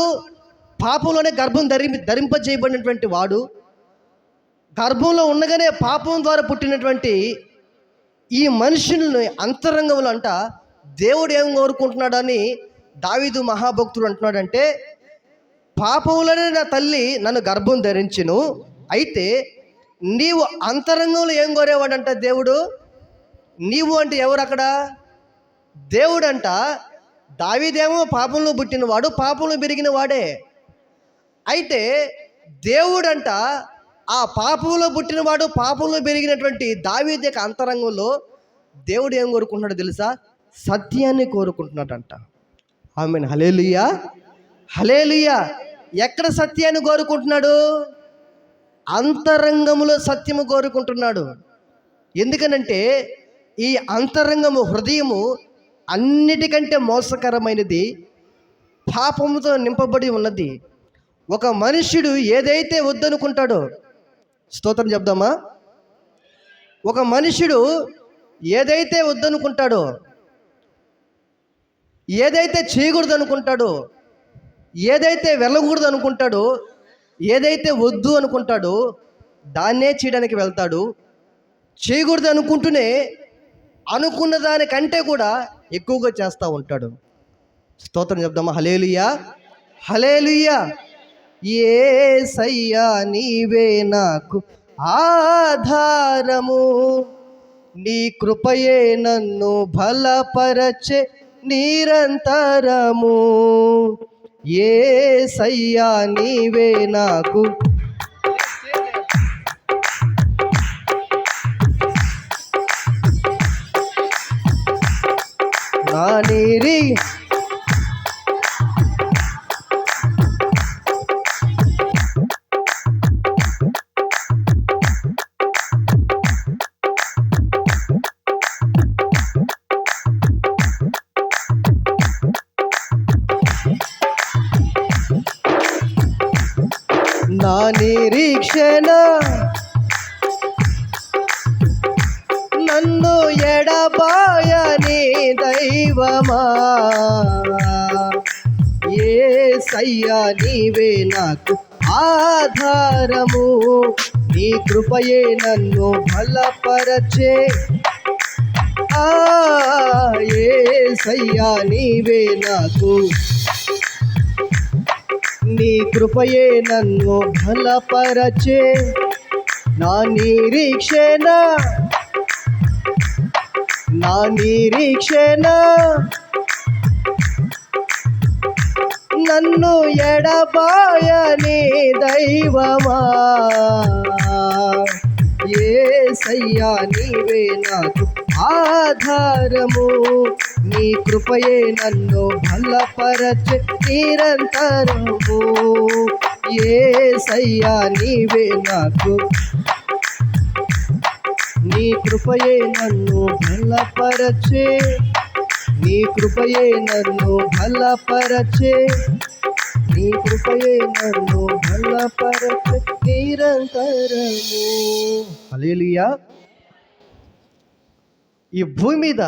పాపంలోనే గర్భం ధరింపజేయబడినటువంటి వాడు, గర్భంలో ఉండగానే పాపం ద్వారా పుట్టినటువంటి ఈ మనుషుల్ని అంతరంగంలో అంట దేవుడు ఏం కోరుకుంటున్నాడని దావీదు మహాభక్తుడు అంటున్నాడంటే, పాపంలోనే నా తల్లి నన్ను గర్భం ధరించును, అయితే నీవు అంతరంగంలో ఏం కోరేవాడంట దేవుడు? నీవు అంటే ఎవరు అక్కడ? దేవుడు అంట. దావీదేమో పాపంలో పుట్టినవాడు, పాపంలో పెరిగిన వాడే. అయితే దేవుడంట ఆ పాపంలో పుట్టినవాడు, పాపంలో పెరిగినటువంటి దావీదు యొక్క అంతరంగంలో దేవుడు ఏం కోరుకుంటున్నాడో తెలుసా? సత్యాన్ని కోరుకుంటున్నాడంట. ఆమేన్, హల్లెలూయా, హల్లెలూయా. ఎక్కడ సత్యాన్ని కోరుకుంటున్నాడు? అంతరంగములో సత్యము కోరుకుంటున్నాడు. ఎందుకనంటే ఈ అంతరంగము, హృదయము అన్నిటికంటే మోసకరమైనది, పాపముతో నింపబడి ఉన్నది. ఒక మనుష్యుడు ఏదైతే వద్దనుకుంటాడో, స్తోత్రం చెప్దామా, ఒక మనుష్యుడు ఏదైతే వద్దనుకుంటాడో, ఏదైతే చేయకూడదు అనుకుంటాడో, ఏదైతే వెళ్ళకూడదు అనుకుంటాడో, ఏదైతే వద్దు అనుకుంటాడో దాన్నే చేయడానికి వెళ్తాడు. చేయకూడదు అనుకుంటూనే అనుకున్న దానికంటే కూడా ఎక్కువగా చేస్తూ ఉంటాడు. స్తోత్రం చెప్దామా, హల్లెలూయా, హల్లెలూయా. యేసయ్యా నీవే నాకు ఆధారము, నీ కృపయే నన్ను బలపరచే నిరంతరము. యేసయ్యా నీవే నాకు నా నీరి నా నిరీక్షణ నన్ను ఎడబాయని దైవమా, యేసయ్యా నీవే నాకు ఆధారము, నీ కృపయే నన్ను బలపరచే. యేసయ్యా నీవే నాకు, నీ కృపయే నన్ను బలపరచే. నా నిరీక్షణ, నా నిరీక్షణ నన్ను ఎడబాయని దైవమా, యేసయ్యా నీవే నాకు ఆధారము, నీ కృపయే నన్ను బలపరచే నిరంతరము. యేసయ్యా నీవే నాకు, నీ కృపయే నన్ను బలపరచే, నీ కృపయే నన్ను బలపరచే, నీ కృపయే నన్ను బలపరచే నిరంతరము. హల్లెలూయా. ఈ భూమి మీద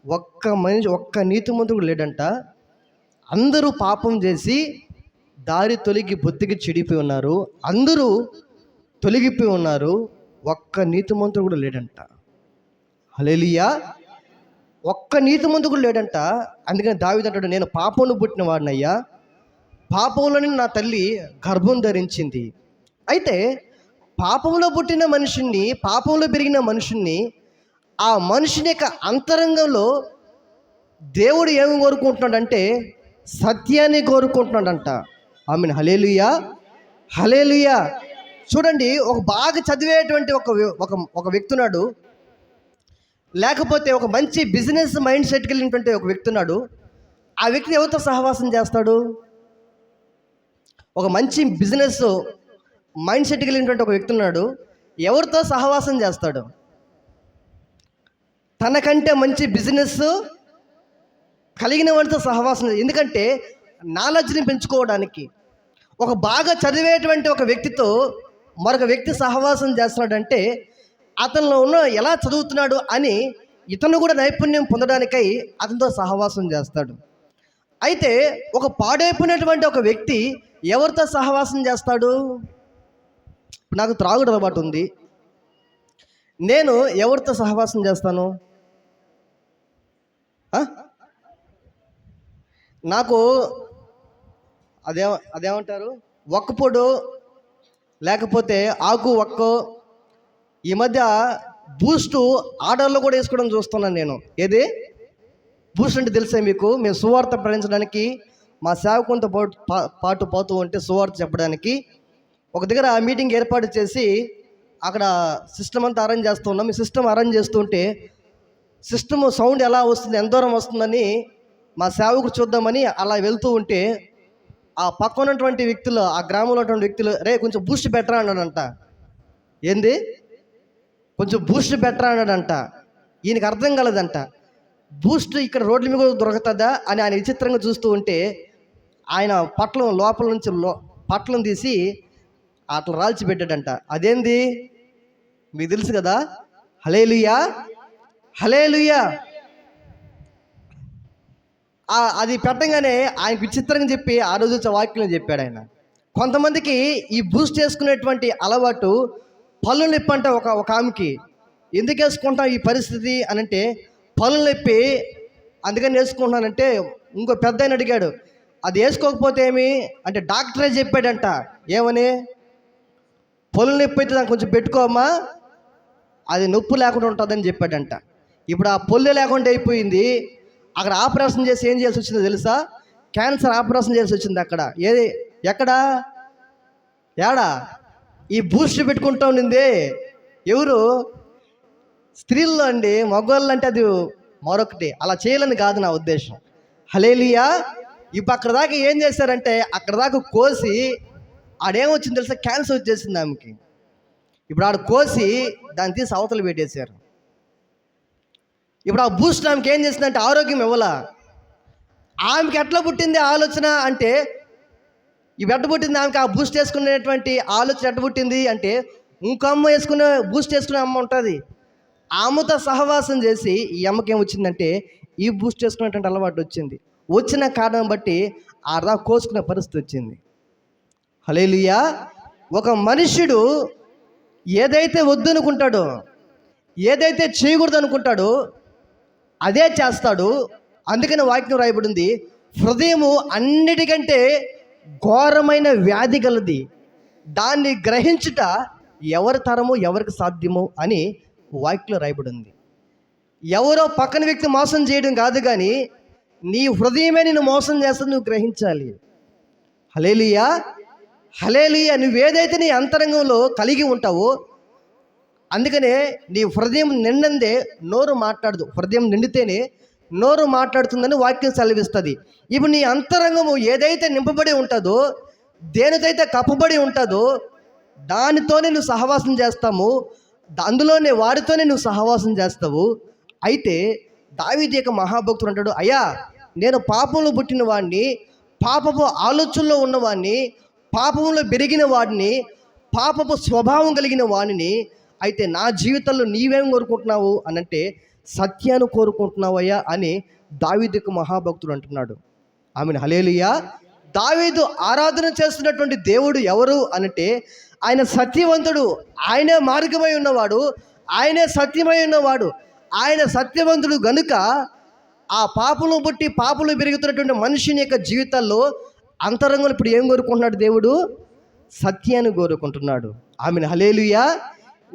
ఒక్క మనిషి, ఒక్క నీతిమంతుడు లేడంట. అందరూ పాపం చేసి దారి తొలగి బొత్తికి చెడిపోయి ఉన్నారు. అందరూ తొలగిపోయి ఉన్నారు. ఒక్క నీతిమంతుడు కూడా లేడంట. హల్లెలూయా. ఒక్క నీతిమంతుడు లేడంట. అందుకని దావీదు అంటాడు, నేను పాపంలో పుట్టిన వాడినయ్యా, పాపంలోనే నా తల్లి గర్భం ధరించింది. అయితే పాపంలో పుట్టిన మనుషుణ్ణి, పాపంలో పెరిగిన మనుషుణ్ణి, ఆ మనుషుని యొక్క అంతరంగంలో దేవుడు ఏమి కోరుకుంటున్నాడంటే సత్యాన్ని కోరుకుంటున్నాడంట. ఆమేన్, హల్లెలూయా, హల్లెలూయా. చూడండి, ఒక బాగా చదివేటువంటి ఒక వ్యక్తి ఉన్నాడు, లేకపోతే ఒక మంచి బిజినెస్ మైండ్ సెట్కి వెళ్ళినటువంటి ఒక వ్యక్తి ఉన్నాడు. ఆ వ్యక్తి ఎవరితో సహవాసం చేస్తాడు? ఒక మంచి బిజినెస్ మైండ్ సెట్ కలిగినటువంటి ఒక వ్యక్తి ఉన్నాడు. ఎవరితో సహవాసం చేస్తాడు? తనకంటే మంచి బిజినెస్ కలిగిన వాడితో సహవాసం. ఎందుకంటే నాలెడ్జ్ని పెంచుకోవడానికి. ఒక బాగా చదివేటువంటి ఒక వ్యక్తితో మరొక వ్యక్తి సహవాసం చేస్తున్నాడంటే అతనిలో ఉన్న ఎలా చదువుతున్నాడు అని ఇతను కూడా నైపుణ్యం పొందడానికై అతనితో సహవాసం చేస్తాడు. అయితే ఒక పాడైపోయినటువంటి ఒక వ్యక్తి ఎవరితో సహవాసం చేస్తాడు? నాకు త్రాగుడు అలవాటు ఉంది, నేను ఎవరితో సహవాసం చేస్తాను? నాకు అదేమంటారు, ఒక్కపొడు లేకపోతే ఆకు ఒక్కో. ఈ మధ్య బూస్టు ఆర్డర్లో కూడా వేసుకోవడం చూస్తున్నాను నేను. ఏది బూస్ట్ అంటే తెలుసా మీకు? మేము సువార్త ప్రకటించడానికి మా సేవకునితో పాటు పోతూ ఉంటే సువార్త చెప్పడానికి ఒక దగ్గర మీటింగ్ ఏర్పాటు చేసి అక్కడ సిస్టమ్ అంతా అరేంజ్ చేస్తూ ఉన్నాం. ఈ సిస్టమ్ అరేంజ్ చేస్తుంటే సిస్టమ్ సౌండ్ ఎలా వస్తుంది, ఎంత దూరం వస్తుందని మా సేవకుడు చూద్దామని అలా వెళ్తూ ఉంటే ఆ పక్కన ఉన్నటువంటి వ్యక్తులు, ఆ గ్రామంలో ఉన్నటువంటి వ్యక్తులు, రే కొంచెం బూస్ట్ బెటరా అన్నాడంట. ఏంది కొంచెం బూస్ట్ బెటరా అన్నాడంట. ఈయనకి అర్థం కాలేదంట. బూస్ట్ ఇక్కడ రోడ్ల మీద దొరుకుతుందా అని ఆయన విచిత్రంగా చూస్తూ ఉంటే ఆయన పట్లం లోపల నుంచి పట్లం తీసి అట్లా రాల్చి పెట్టాడంట. అదేంది మీకు తెలుసు కదా, హల్లెలూయా హల్లెలూయా. అది పెట్టగానే ఆయనకు విచిత్రంగా చెప్పి ఆ రోజు వచ్చే వాక్యం చెప్పాడు ఆయన. కొంతమందికి ఈ బూస్ట్ వేసుకునేటువంటి అలవాటు పళ్ళు నొప్పి అంట. ఒక ఆమెకి ఎందుకు వేసుకుంటాం ఈ పరిస్థితి అని అంటే, పళ్ళు నొప్పి అందుకని వేసుకుంటున్నానంటే ఇంకో పెద్ద ఆయన అడిగాడు, అది వేసుకోకపోతే ఏమి అంటే డాక్టరే చెప్పాడంట. ఏమని? పళ్ళు నొప్పి అయితే దాన్ని కొంచెం పెట్టుకోమ్మా, అది నొప్పి లేకుండా ఉంటుందని చెప్పాడంట. ఇప్పుడు ఆ పొల్లు లేకుండా అయిపోయింది. అక్కడ ఆపరేషన్ చేసి ఏం చేయాల్సి వచ్చిందో తెలుసా? క్యాన్సర్ ఆపరేషన్ చేయాల్సి వచ్చింది అక్కడ. ఎక్కడా ఏడా ఈ బూస్ట్ పెట్టుకుంటా ఉండింది ఎవరు? స్త్రీల్లో అండి. మగవాళ్ళు అంటే అది మరొకటి. అలా చేయాలని కాదు నా ఉద్దేశం. హల్లెలూయా. ఇప్పుడు అక్కడ దాకా ఏం చేశారంటే అక్కడ దాకా కోసి ఆడేమొచ్చింది తెలుసా? క్యాన్సర్ వచ్చేసింది ఆమెకి. ఇప్పుడు ఆడ కోసి దాన్ని తీసి అవతలు పెట్టేశారు. ఇప్పుడు ఆ బూస్ట్ ఆమెకి ఏం చేసిందంటే ఆరోగ్యం ఇవ్వాల. ఆమెకి ఎట్లా పుట్టింది ఆలోచన అంటే, ఇవి ఎట్ట పుట్టింది ఆమెకి ఆ బూస్ట్ వేసుకునేటువంటి ఆలోచన ఎట్ట పుట్టింది అంటే, ఇంకో అమ్మ వేసుకునే బూస్ట్ వేసుకునే అమ్మ ఉంటుంది, ఆ అమ్మతో సహవాసం చేసి ఈ అమ్మకి ఏం వచ్చిందంటే ఈ బూస్ట్ వేసుకునేటువంటి అలవాటు వచ్చింది. వచ్చిన కారణం బట్టి ఆడదా కోసుకునే పరిస్థితి వచ్చింది. హల్లెలూయా. ఒక మనుష్యుడు ఏదైతే వద్దనుకుంటాడో, ఏదైతే చేయకూడదు అనుకుంటాడో అదే చేస్తాడు. అందుకని వాక్యం రాయబడింది, హృదయము అన్నిటికంటే ఘోరమైన వ్యాధి గలది, దాన్ని గ్రహించుట ఎవరి తరము ఎవరికి సాధ్యము అని వాక్యంలో రాయబడింది. ఎవరో పక్కన వ్యక్తి మోసం చేయడం కాదు, కానీ నీ హృదయమే నిన్ను మోసం చేస్తుంది, నువ్వు గ్రహించాలి. హల్లెలూయా హల్లెలూయా. నువ్వేదైతే నీ అంతరంగంలో కలిగి ఉంటావో, అందుకనే నీ హృదయం నిండందే నోరు మాట్లాడదు. హృదయం నిండితేనే నోరు మాట్లాడుతుందని వాక్యం సెలవిస్తుంది. ఇప్పుడు నీ అంతరంగము ఏదైతే నింపబడి ఉంటుందో, దేనితైతే కప్పబడి ఉంటుందో దానితోనే నువ్వు సహవాసం చేస్తాము, అందులోనే వారితోనే నువ్వు సహవాసం చేస్తావు. అయితే దావీదు యొక్క మహాభక్తుడు అంటాడు, అయ్యా నేను పాపంలో పుట్టిన వాడిని, పాపపు ఆలోచనలో ఉన్నవాడిని, పాపంలో పెరిగిన వాడిని, పాపపు స్వభావం కలిగిన వాడిని. అయితే నా జీవితంలో నీవేం కోరుకుంటున్నావు అని అంటే సత్యాన్ని కోరుకుంటున్నావయ్యా అని దావీదు యొక్క మహాభక్తుడు అంటున్నాడు. ఆమెను హల్లెలూయా. దావీదు ఆరాధన చేస్తున్నటువంటి దేవుడు ఎవరు అనంటే ఆయన సత్యవంతుడు, ఆయనే మార్గమై ఉన్నవాడు, ఆయనే సత్యమై ఉన్నవాడు. ఆయన సత్యవంతుడు గనుక ఆ పాపలు పుట్టి పాపలు పెరుగుతున్నటువంటి మనుషుని యొక్క జీవితాల్లో అంతరంగంలో ఇప్పుడు ఏం కోరుకుంటున్నాడు? దేవుడు సత్యాన్ని కోరుకుంటున్నాడు. ఆమెను హల్లెలూయా.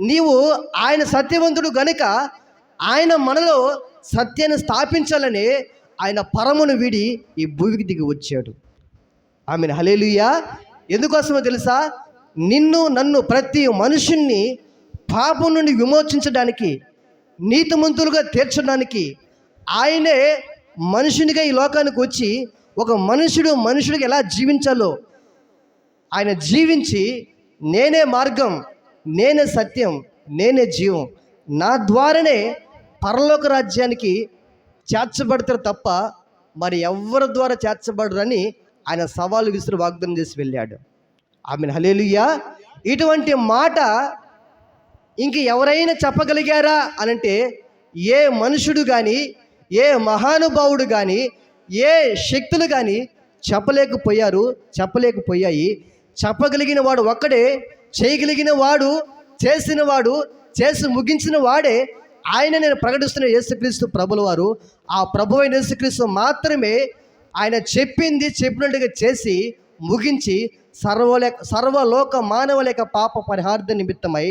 నీవు ఆయన సత్యవంతుడు గనుక ఆయన మనలో సత్యాన్ని స్థాపించాలని ఆయన పరమును వీడి ఈ భూమికి దిగి వచ్చాడు. ఆమెను హల్లెలూయా. ఎందుకోసమో తెలుసా? నిన్ను నన్ను ప్రతి మనుషుణ్ణి పాపం నుండి విమోచించడానికి, నీతిమంతులుగా తీర్చడానికి ఆయనే మనుషునిగా ఈ లోకానికి వచ్చి ఒక మనుషుడికి ఎలా జీవించాలో, ఆయన జీవించి నేనే మార్గం, నేనే సత్యం, నేనే జీవం, నా ద్వారానే పరలోక రాజ్యానికి చేర్చబడతారు తప్ప మరి ఎవరి ద్వారా చేర్చబడరని ఆయన సవాలు విసిరి వాగ్దానం చేసి వెళ్ళాడు. ఆమేన్, హల్లెలూయా. ఇటువంటి మాట ఇంక ఎవరైనా చెప్పగలిగారా అనంటే ఏ మనుషుడు కానీ, ఏ మహానుభావుడు కానీ, ఏ శక్తులు కానీ చెప్పలేకపోయాయి. చెప్పగలిగిన వాడు ఒక్కడే, చేయగలిగిన వాడు, చేసిన వాడు, చేసి ముగించిన వాడే ఆయన. నేను ప్రకటిస్తున్న యేసుక్రీస్తు ప్రభుల వారు, ఆ ప్రభు అయిన యేసుక్రీస్తు మాత్రమే ఆయన చెప్పింది చెప్పినట్టుగా చేసి ముగించి సర్వలోక మానవుల యొక్క పాప పరిహార్థ నిమిత్తమై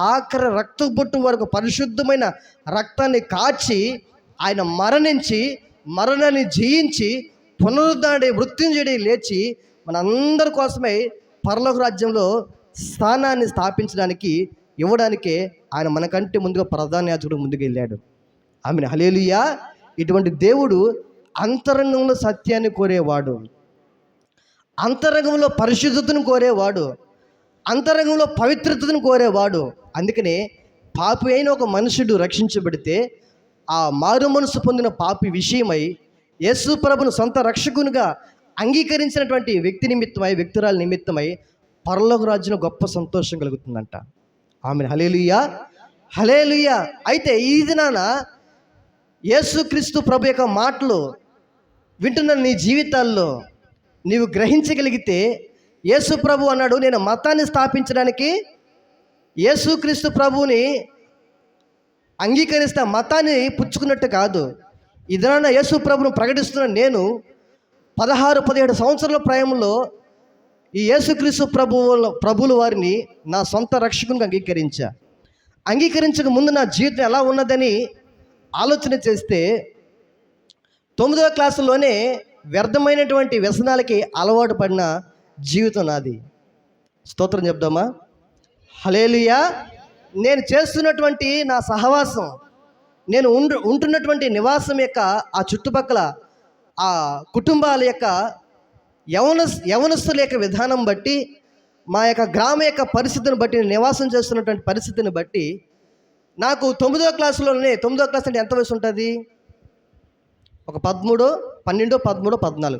ఆఖరి రక్త బొట్టు వరకు పరిశుద్ధమైన రక్తాన్ని కాచి ఆయన మరణించి, మరణాన్ని జయించి, పునరుద్ధరణి మృత్యుంజయుడై లేచి మనందరి కోసమై పరలోక రాజ్యంలో స్థానాన్ని స్థాపించడానికి, ఇవ్వడానికే ఆయన మనకంటే ముందుగా ప్రధాన యాజకుడు ముందుకు వెళ్ళాడు. ఆమేన్, హల్లెలూయా. ఇటువంటి దేవుడు అంతరంగంలో సత్యాన్ని కోరేవాడు, అంతరంగంలో పరిశుద్ధతను కోరేవాడు, అంతరంగంలో పవిత్రతను కోరేవాడు. అందుకనే పాపి అయిన ఒక మనుషుడు రక్షించబడితే ఆ మారు మనసు పొందిన పాపి విషయమై యేసు ప్రభును సొంత రక్షకునిగా అంగీకరించినటువంటి వ్యక్తురాల నిమిత్తమై పరలోక రాజ్యంలో గొప్ప సంతోషం కలుగుతుందంట. ఆమేన్, హల్లెలూయా, హల్లెలూయా. అయితే ఈ దినాన యేసుక్రీస్తు ప్రభు యొక్క మాటలు వింటున్న నీ జీవితాల్లో నీవు గ్రహించగలిగితే, యేసు ప్రభు అన్నాడు, నేను మతాన్ని స్థాపించడానికి యేసుక్రీస్తు ప్రభువుని అంగీకరిస్తే మతాన్ని పుచ్చుకున్నట్టు కాదు. ఇదైనా యేసు ప్రభును ప్రకటిస్తున్న నేను 16-17 సంవత్సరాల ప్రాయంలో ఈ యేసుక్రీస్తు ప్రభువుల వారిని నా సొంత రక్షకునిగా అంగీకరించక ముందు నా జీవితం ఎలా ఉన్నదని ఆలోచన చేస్తే 9వ క్లాసులోనే వ్యర్థమైనటువంటి వ్యసనాలకి అలవాటు పడిన జీవితం నాది. స్తోత్రం చెప్దామా? హల్లెలూయా. నేను చేస్తున్నటువంటి నా సహవాసం, నేను ఉంటున్నటువంటి నివాసం యొక్క ఆ చుట్టుపక్కల ఆ కుటుంబాల యొక్క యవనస్తుల యొక్క విధానం బట్టి, మా యొక్క గ్రామ యొక్క పరిస్థితిని బట్టి, నివాసం చేస్తున్నటువంటి పరిస్థితిని బట్టి నాకు 9వ క్లాసులోనే, 9వ క్లాస్ అంటే ఎంత వయసు ఉంటుంది? ఒక 13, 12, 13, 14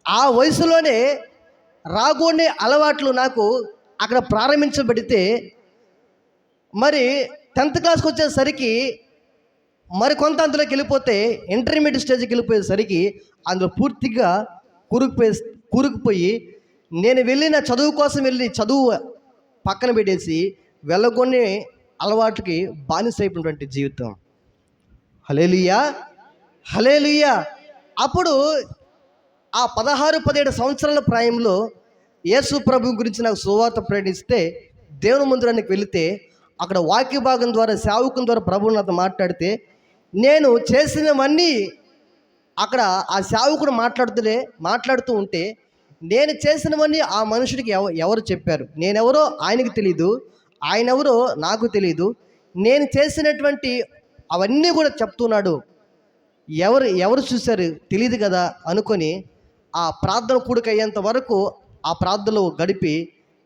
ఆ వయసులోనే రాగోని అలవాట్లు నాకు అక్కడ ప్రారంభించబడితే, మరి 10th క్లాస్కి వచ్చేసరికి మరి కొంత అందులోకి వెళ్ళిపోతే ఇంటర్మీడియట్ స్టేజ్కి వెళ్ళిపోయేసరికి అందులో పూర్తిగా కూరుకుపోయి నేను వెళ్ళిన చదువు కోసం చదువు పక్కన పెట్టేసి వెళ్ళగొని అలవాటుకి బానిసైపోయినటువంటి జీవితం. హల్లెలూయా, హల్లెలూయా. అప్పుడు ఆ 16-17 సంవత్సరాల ప్రాయంలో యేసు ప్రభు గురించి నాకు సువార్త ప్రకటిస్తే దేవుని మందిరానికి వెళితే అక్కడ వాక్య భాగం ద్వారా, సేవకుని ద్వారా ప్రభువు నాతో మాట్లాడితే నేను చేసినవన్నీ అక్కడ ఆ సేవకుడు మాట్లాడుతూ ఉంటే నేను చేసినవన్నీ ఆ మనుషుడికి ఎవరు చెప్పారు? నేనెవరో ఆయనకు తెలీదు, ఆయన ఎవరో నాకు తెలీదు. నేను చేసినటువంటి అవన్నీ కూడా చెప్తున్నాడు. ఎవరు చూశారు తెలియదు కదా అనుకొని ఆ ప్రార్థన కూడిక అయ్యేంత వరకు ఆ ప్రార్థనలో గడిపి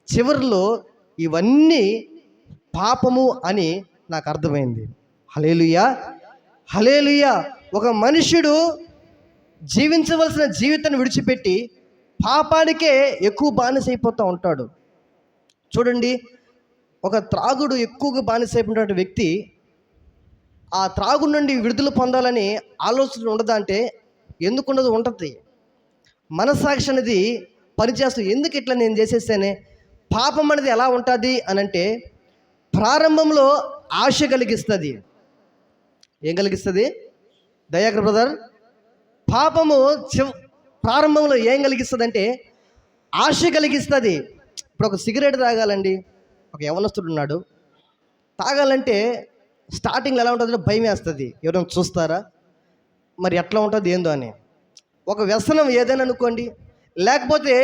చివరిలో ఇవన్నీ పాపము అని నాకు అర్థమైంది. హల్లెలూయా, హల్లెలూయా. ఒక మనుష్యుడు జీవించవలసిన జీవితాన్ని విడిచిపెట్టి పాపానికే ఎక్కువ బానిసైపోతూ ఉంటాడు. చూడండి, ఒక త్రాగుడు ఎక్కువగా బానిసైపోయినటువంటి వ్యక్తి ఆ త్రాగు నుండి విడుదల పొందాలని ఆలోచన ఉండదా అంటే ఎందుకు ఉండదు? ఉంటుంది. మనస్సాక్షి అనేది పనిచేస్తూ ఎందుకు ఇట్లా నేను చేసేసానే. పాపం అనేది ఎలా ఉంటుంది అనంటే ప్రారంభంలో ఆశ కలిగిస్తుంది. ఏం కలిగిస్తుంది దయాకర్ బ్రదర్? పాపము ప్రారంభంలో ఏం కలిగిస్తుంది అంటే ఆశ కలిగిస్తుంది. ఇప్పుడు ఒక సిగరెట్ తాగాలండి, ఒక యవనస్తుడు ఉన్నాడు, తాగాలంటే స్టార్టింగ్లో ఎలా ఉంటుందంటే భయం వేస్తుంది. ఎవరైనా చూస్తారా, మరి ఎట్లా ఉంటుంది ఏందో అని. ఒక వ్యసనం ఏదైనా అనుకోండి, లేకపోతే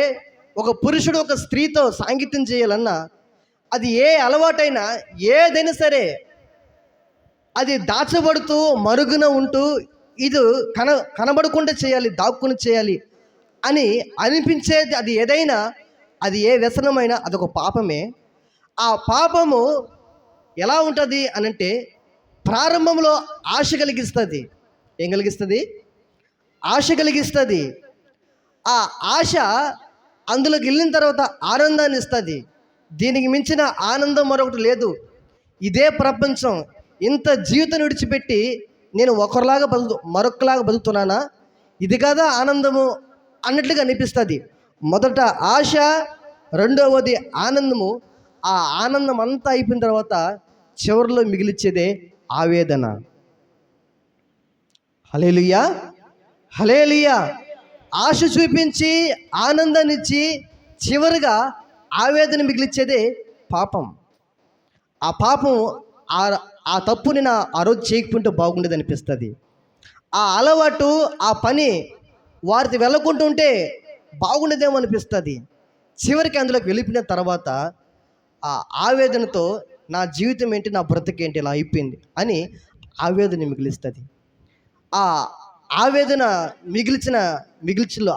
ఒక పురుషుడు ఒక స్త్రీతో సాంగత్యం చేయాలన్నా, అది ఏ అలవాటైనా ఏదైనా సరే అది దాచబడుతూ మరుగున ఉంటూ ఇది కనబడకుండా చేయాలి, దాక్కుని చేయాలి అని అనిపించేది. అది ఏదైనా అది ఏ వ్యసనమైనా అదొక పాపమే. ఆ పాపము ఎలా ఉంటుంది అనంటే ప్రారంభంలో ఆశ కలిగిస్తుంది. ఏం కలిగిస్తుంది? ఆశ కలిగిస్తుంది. ఆ ఆశ అందులోకి వెళ్ళిన తర్వాత ఆనందాన్ని ఇస్తుంది. దీనికి మించిన ఆనందం మరొకటి లేదు. ఇదే ప్రపంచం. ఇంత జీవితం విడిచిపెట్టి నేను మరొకలాగా బతుకుతున్నానా? ఇది కదా ఆనందము అన్నట్లుగా అనిపిస్తుంది. మొదట ఆశ, రెండవది ఆనందము. ఆ ఆనందం అంతా అయిపోయిన తర్వాత చివరిలో మిగిలిచ్చేదే ఆవేదన. హల్లెలూయా, హల్లెలూయా. ఆశ చూపించి ఆనందాన్ని ఇచ్చి చివరిగా ఆవేదన మిగిలిచ్చేదే పాపం. ఆ పాపం ఆ తప్పుని ఆ రోజు చేయకుంటే బాగుండేది అనిపిస్తుంది. ఆ అలవాటు, ఆ పని వారితో వెళ్ళకుంటూ ఉంటే బాగుండేదేమో అనిపిస్తుంది. చివరికి అందులోకి వెళ్ళిపోయిన తర్వాత ఆ ఆవేదనతో నా జీవితం ఏంటి, నా బ్రతికేంటి ఇలా అయిపోయింది అని ఆవేదన మిగిలిస్తుంది. ఆ ఆవేదన మిగిల్చిన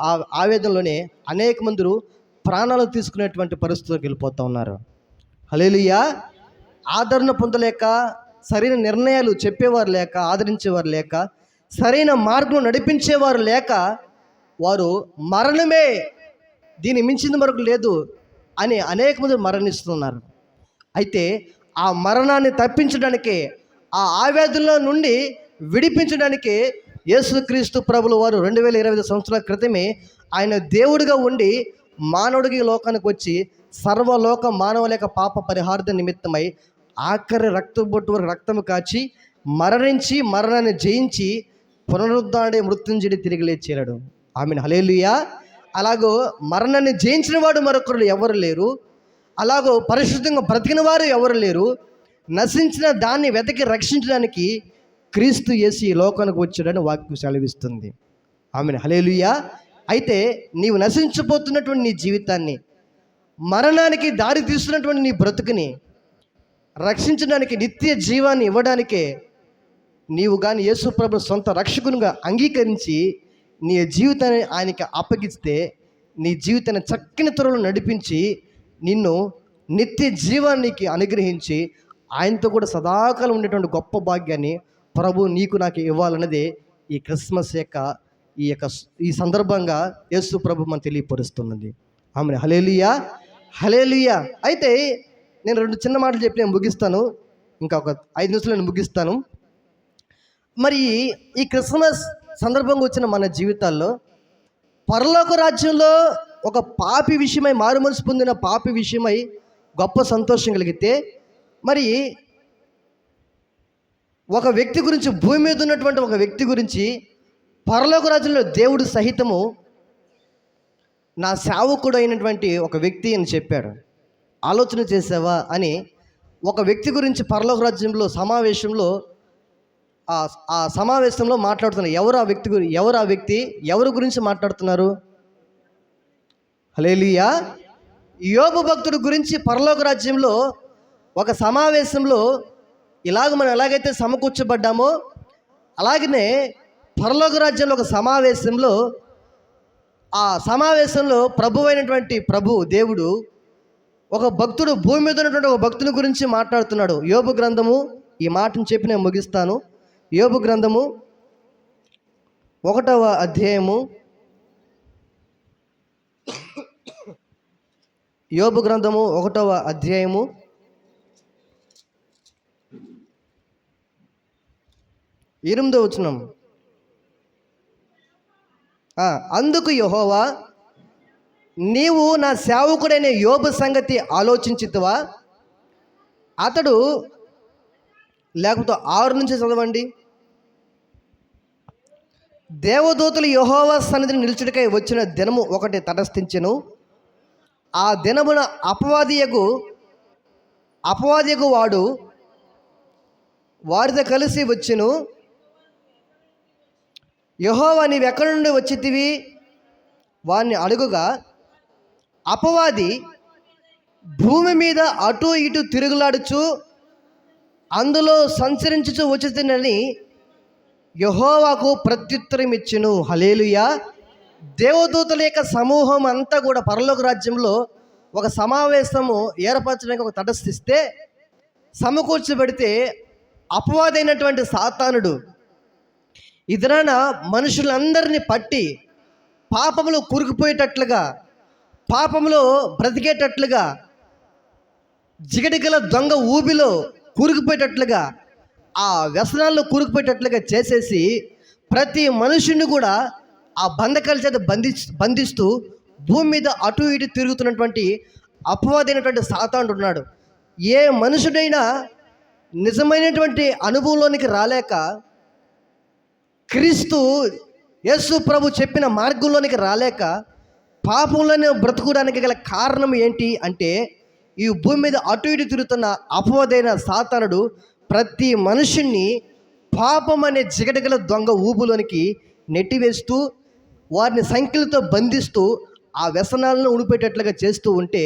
ఆ ఆవేదనలోనే అనేక మంది ప్రాణాలు తీసుకునేటువంటి పరిస్థితులకు వెళ్ళిపోతూ ఉన్నారు. హల్లెలూయా. ఆదరణ పొందలేక, సరైన నిర్ణయాలు చెప్పేవారు లేక, ఆదరించేవారు లేక, సరైన మార్గం నడిపించేవారు లేక వారు మరణమే, దీన్ని మించింది మరొక లేదు అని అనేక మంది మరణిస్తున్నారు. అయితే ఆ మరణాన్ని తప్పించడానికి, ఆ ఆవేదనలో నుండి విడిపించడానికి యేసుక్రీస్తు ప్రభులు వారు 2025 సంవత్సరాల క్రితమే ఆయన దేవుడిగా ఉండి మానవుడికి లోకానికి వచ్చి సర్వలోక మానవ లేక పాప పరిహార్థ నిమిత్తమై ఆఖరి రక్తబొట్టు వరకు రక్తము కాచి మరణించి మరణాన్ని జయించి పునరుద్ధరణి మృత్యుంజయుడి తిరిగి లేచాడు. ఆమేన్, హల్లెలూయా. అలాగో మరణాన్ని జయించిన వాడు మరొకరు ఎవరు లేరు. అలాగో పరిశుద్ధంగా బ్రతికిన వారు ఎవరు లేరు. నశించిన దాన్ని వెతకి రక్షించడానికి క్రీస్తు యేసు ఈ లోకానికి వచ్చాడని వాక్యం సెలవిస్తుంది. ఆమేన్, హల్లెలూయా. అయితే నీవు నశించిపోతున్నటువంటి నీ జీవితాన్ని, మరణానికి దారి తీస్తున్నటువంటి నీ బ్రతుకుని రక్షించడానికి, నిత్య జీవాన్ని ఇవ్వడానికే నీవు కానీ యేసు ప్రభు సొంత రక్షకునిగా అంగీకరించి నీ జీవితాన్ని ఆయనకి అప్పగిస్తే నీ జీవితాన్ని చక్కని త్వరలో నడిపించి నిన్ను నిత్య జీవానికి అనుగ్రహించి ఆయనతో కూడా సదాకాలం ఉండేటువంటి గొప్ప భాగ్యాన్ని ప్రభు నీకు నాకు ఇవ్వాలన్నదే ఈ క్రిస్మస్ ఈ సందర్భంగా యేసు ప్రభు మనం తెలియపరుస్తున్నది. ఆమె హల్లెలూయా, హల్లెలూయా. అయితే నేను 2 చిన్న మాటలు చెప్పి నేను ముగిస్తాను. ఇంకా ఒక 5 నిమిషాలు నేను ముగిస్తాను. మరి ఈ క్రిస్మస్ సందర్భంగా వచ్చిన మన జీవితాల్లో పరలోక రాజ్యంలో ఒక పాపి విషయమై, మారుమనసు పొందిన పాపి విషయమై గొప్ప సంతోషం కలిగితే, మరి ఒక వ్యక్తి గురించి, భూమి మీద ఉన్నటువంటి ఒక వ్యక్తి గురించి పరలోక రాజ్యంలో దేవుడు సహితము నా సేవకుడు అయినటువంటి ఒక వ్యక్తి అని చెప్పాడు. ఆలోచన చేసావా అని ఒక వ్యక్తి గురించి పరలోక రాజ్యంలో సమావేశంలో ఆ సమావేశంలో మాట్లాడుతున్నారు. ఎవరు ఆ వ్యక్తి ఎవరి గురించి మాట్లాడుతున్నారు? హల్లెలూయా. యోబు భక్తుడి గురించి పరలోక రాజ్యంలో ఒక సమావేశంలో మనం ఎలాగైతే సమకూర్చబడ్డామో అలాగనే పరలోక రాజ్యంలో ఒక సమావేశంలో, ఆ సమావేశంలో ప్రభువైనటువంటి దేవుడు ఒక భక్తుడు, భూమి మీద ఉన్నటువంటి ఒక భక్తుని గురించి మాట్లాడుతున్నాడు. యోబు గ్రంథము, ఈ మాటను చెప్పి నేను ముగిస్తాను. యోబు గ్రంథము 1వ అధ్యాయము, యోబు గ్రంథము 1వ అధ్యాయము 8వ వచనం. అందుకు యెహోవా, నీవు నా సేవకుడైన యోబు సంగతి ఆలోచించితివా? అతడు, లేకపోతే 6 నుంచి చదవండి. దేవదూతలు యెహోవా సన్నిధిని నిలుచుటకై వచ్చిన దినము ఒకటి తటస్థించెను. ఆ దినమున అపవాదియగు వాడు వారితో కలిసి వచ్చెను. యెహోవా, నీవెక్కడి నుండి వచ్చితివి వారిని అడుగుగా, అపవాది భూమి మీద అటు ఇటు తిరుగులాడుచు అందులో సంచరించుచు వచ్చితినని యెహోవాకు ప్రత్యుత్తరం ఇచ్చెను. హల్లెలూయా. దేవదూతల యొక్క సమూహం అంతా కూడా పరలోక రాజ్యంలో ఒక సమావేశము ఏర్పరచడానికి ఒక తటస్థిస్తే, సమకూర్చబడితే అపవాదైనటువంటి సాతానుడు ఇతరాన మనుషులందరినీ పట్టి పాపములో కూరుకుపోయేటట్లుగా, పాపములో బ్రతికేటట్లుగా, జిగటిగల దొంగ ఊబిలో కూరుకుపోయేటట్లుగా, ఆ వ్యసనాల్లో కూరుకుపోయేటట్లుగా చేసేసి ప్రతి మనుషుని కూడా ఆ బంధకాల చేత బంధిస్తూ భూమి మీద అటు ఇటు తిరుగుతున్నటువంటి అపవాదైనటువంటి సాతానుడు ఉన్నాడు. ఏ మనుషుడైనా నిజమైనటువంటి అనుభవంలోనికి రాలేక, క్రీస్తు యేసు ప్రభు చెప్పిన మార్గంలోనికి రాలేక పాపంలోనే బ్రతుకోవడానికి గల కారణం ఏంటి అంటే, ఈ భూమి మీద అటు ఇటు తిరుగుతున్న అపవాదైన సాతానుడు ప్రతి మనుషుణ్ణి పాపం అనే జిగటగల దొంగ ఊబులోనికి నెట్టివేస్తూ, వారిని సంఖ్యలతో బంధిస్తూ ఆ వ్యసనాలను ఉడిపోయేటట్లుగా చేస్తూ ఉంటే,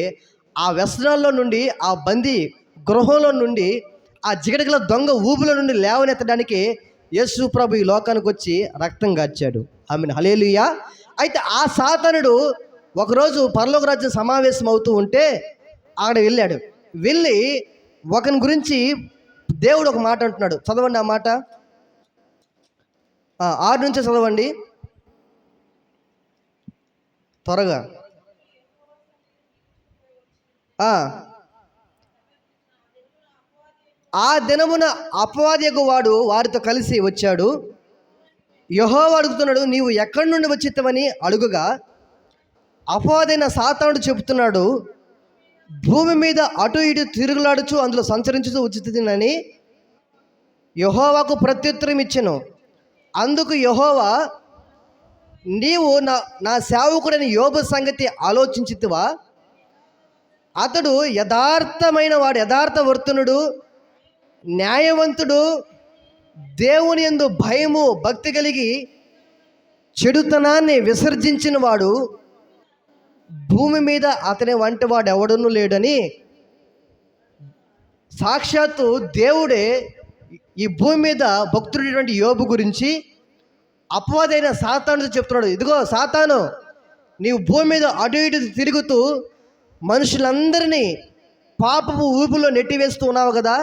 ఆ వ్యసనాల్లో నుండి, ఆ బందీ గృహంలో నుండి, ఆ జిగటగల దొంగ ఊబుల నుండి లేవనెత్తడానికి యేసు ప్రభు ఈ లోకానికి వచ్చి రక్తం గార్చాడు. ఆమేన్, హల్లెలూయా. అయితే ఆ సాతానుడు ఒకరోజు పరలోక రాజ్యం సమావేశం అవుతూ ఉంటే ఆడ వెళ్ళి ఒకని గురించి దేవుడు ఒక మాట అంటున్నాడు. చదవండి ఆ మాట, 6 నుంచే చదవండి త్వరగా. ఆ దినమున అపవాదియగు వాడు వారితో కలిసి వచ్చాడు. యెహోవా అడుగుతున్నాడు, నీవు ఎక్కడి నుండి వచ్చిత్తవని అడుగుగా, అపవాదైన సాతానుడు చెబుతున్నాడు, భూమి మీద అటు ఇటు తిరుగులాడుచు అందులో సంచరించుతూ వచ్చితినని యెహోవాకు ప్రత్యుత్తరం ఇచ్చెను. అందుకు యెహోవా, నీవు నా సేవకుడైన యోబు సంగతి ఆలోచించితివా? అతడు యథార్థమైన వాడు, యథార్థవర్తనుడు, న్యాయవంతుడు, దేవుని యందు భయము భక్తి కలిగి చెడుతనాన్ని విసర్జించిన వాడు, భూమి మీద అతని వంటి వాడు ఎవడనూ లేడని సాక్షాత్తు దేవుడే ఈ భూమి మీద భక్తుడైనటువంటి యోబు గురించి అపవాదైన సాతానుతో చెప్తున్నాడు. ఇదిగో సాతాను, నీవు భూమి మీద అటు ఇటు తిరుగుతూ మనుషులందరినీ పాపపు ఊపులో నెట్టివేస్తూ ఉన్నావు కదా,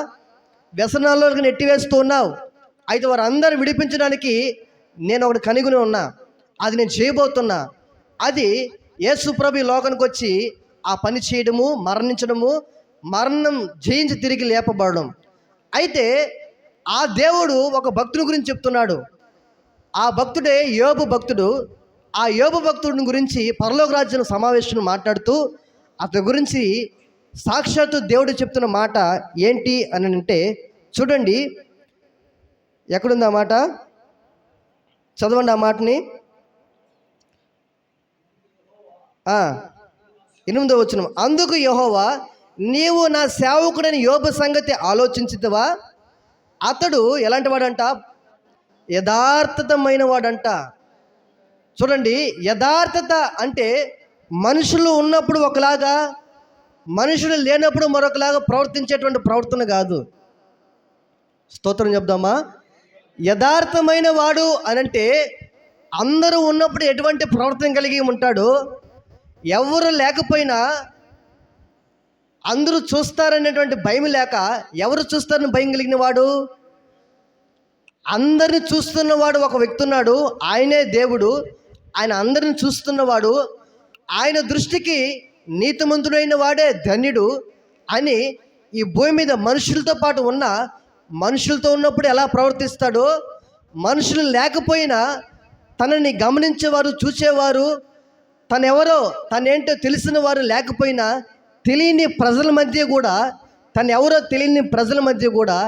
వ్యసనాల్లోకి నెట్టివేస్తూ ఉన్నావు. అయితే వారందరూ విడిపించడానికి నేను ఒకటి కనుగొని ఉన్నా, అది నేను చేయబోతున్నా. అది యేసు ప్రభు లోకానికి వచ్చి ఆ పని చేయడము, మరణించడము, మరణం జయించి తిరిగి లేపబడడం. అయితే ఆ దేవుడు ఒక భక్తుడి గురించి చెప్తున్నాడు. ఆ భక్తుడే యోబు భక్తుడు. ఆ యోబు భక్తుడిని గురించి పరలోక రాజ్యం సమావేశం మాట్లాడుతూ అతని గురించి సాక్షాత్తు దేవుడు చెప్తున్న మాట ఏంటి అని అంటే, చూడండి ఎక్కడుంది ఆ మాట, చదవండి ఆ మాటని. 8వ వచనం, అందుకు యెహోవా, నీవు నా సేవకుడని యోబు సంగతి ఆలోచించితివా? అతడు ఎలాంటి వాడంట? యథార్థతమైన వాడంట. చూడండి, యథార్థత అంటే మనుషులు ఉన్నప్పుడు ఒకలాగా, మనుషులు లేనప్పుడు మరొకలాగా ప్రవర్తించేటువంటి ప్రవర్తన కాదు. స్తోత్రం చెప్దామా? యథార్థమైన వాడు అనంటే అందరూ ఉన్నప్పుడు ఎటువంటి ప్రవర్తన కలిగి ఉంటాడు, ఎవరు లేకపోయినా అందరూ చూస్తారనేటువంటి భయం లేక, ఎవరు చూస్తారని భయం కలిగిన వాడు, అందరిని చూస్తున్నవాడు ఒక వ్యక్తి ఉన్నాడు, ఆయనే దేవుడు. ఆయన అందరిని చూస్తున్నవాడు, ఆయన దృష్టికి నీతిమంతుడైన వాడే ధన్యుడు అని ఈ భూమి మీద మనుషులతో పాటు ఉన్న, మనుషులతో ఉన్నప్పుడు ఎలా ప్రవర్తిస్తాడో, మనుషులు లేకపోయినా తనని గమనించేవారు, చూసేవారు, తనెవరో తనేంటో తెలిసిన వారు లేకపోయినా, తెలియని ప్రజల మధ్య కూడా, తనెవరో తెలియని ప్రజల మధ్య కూడా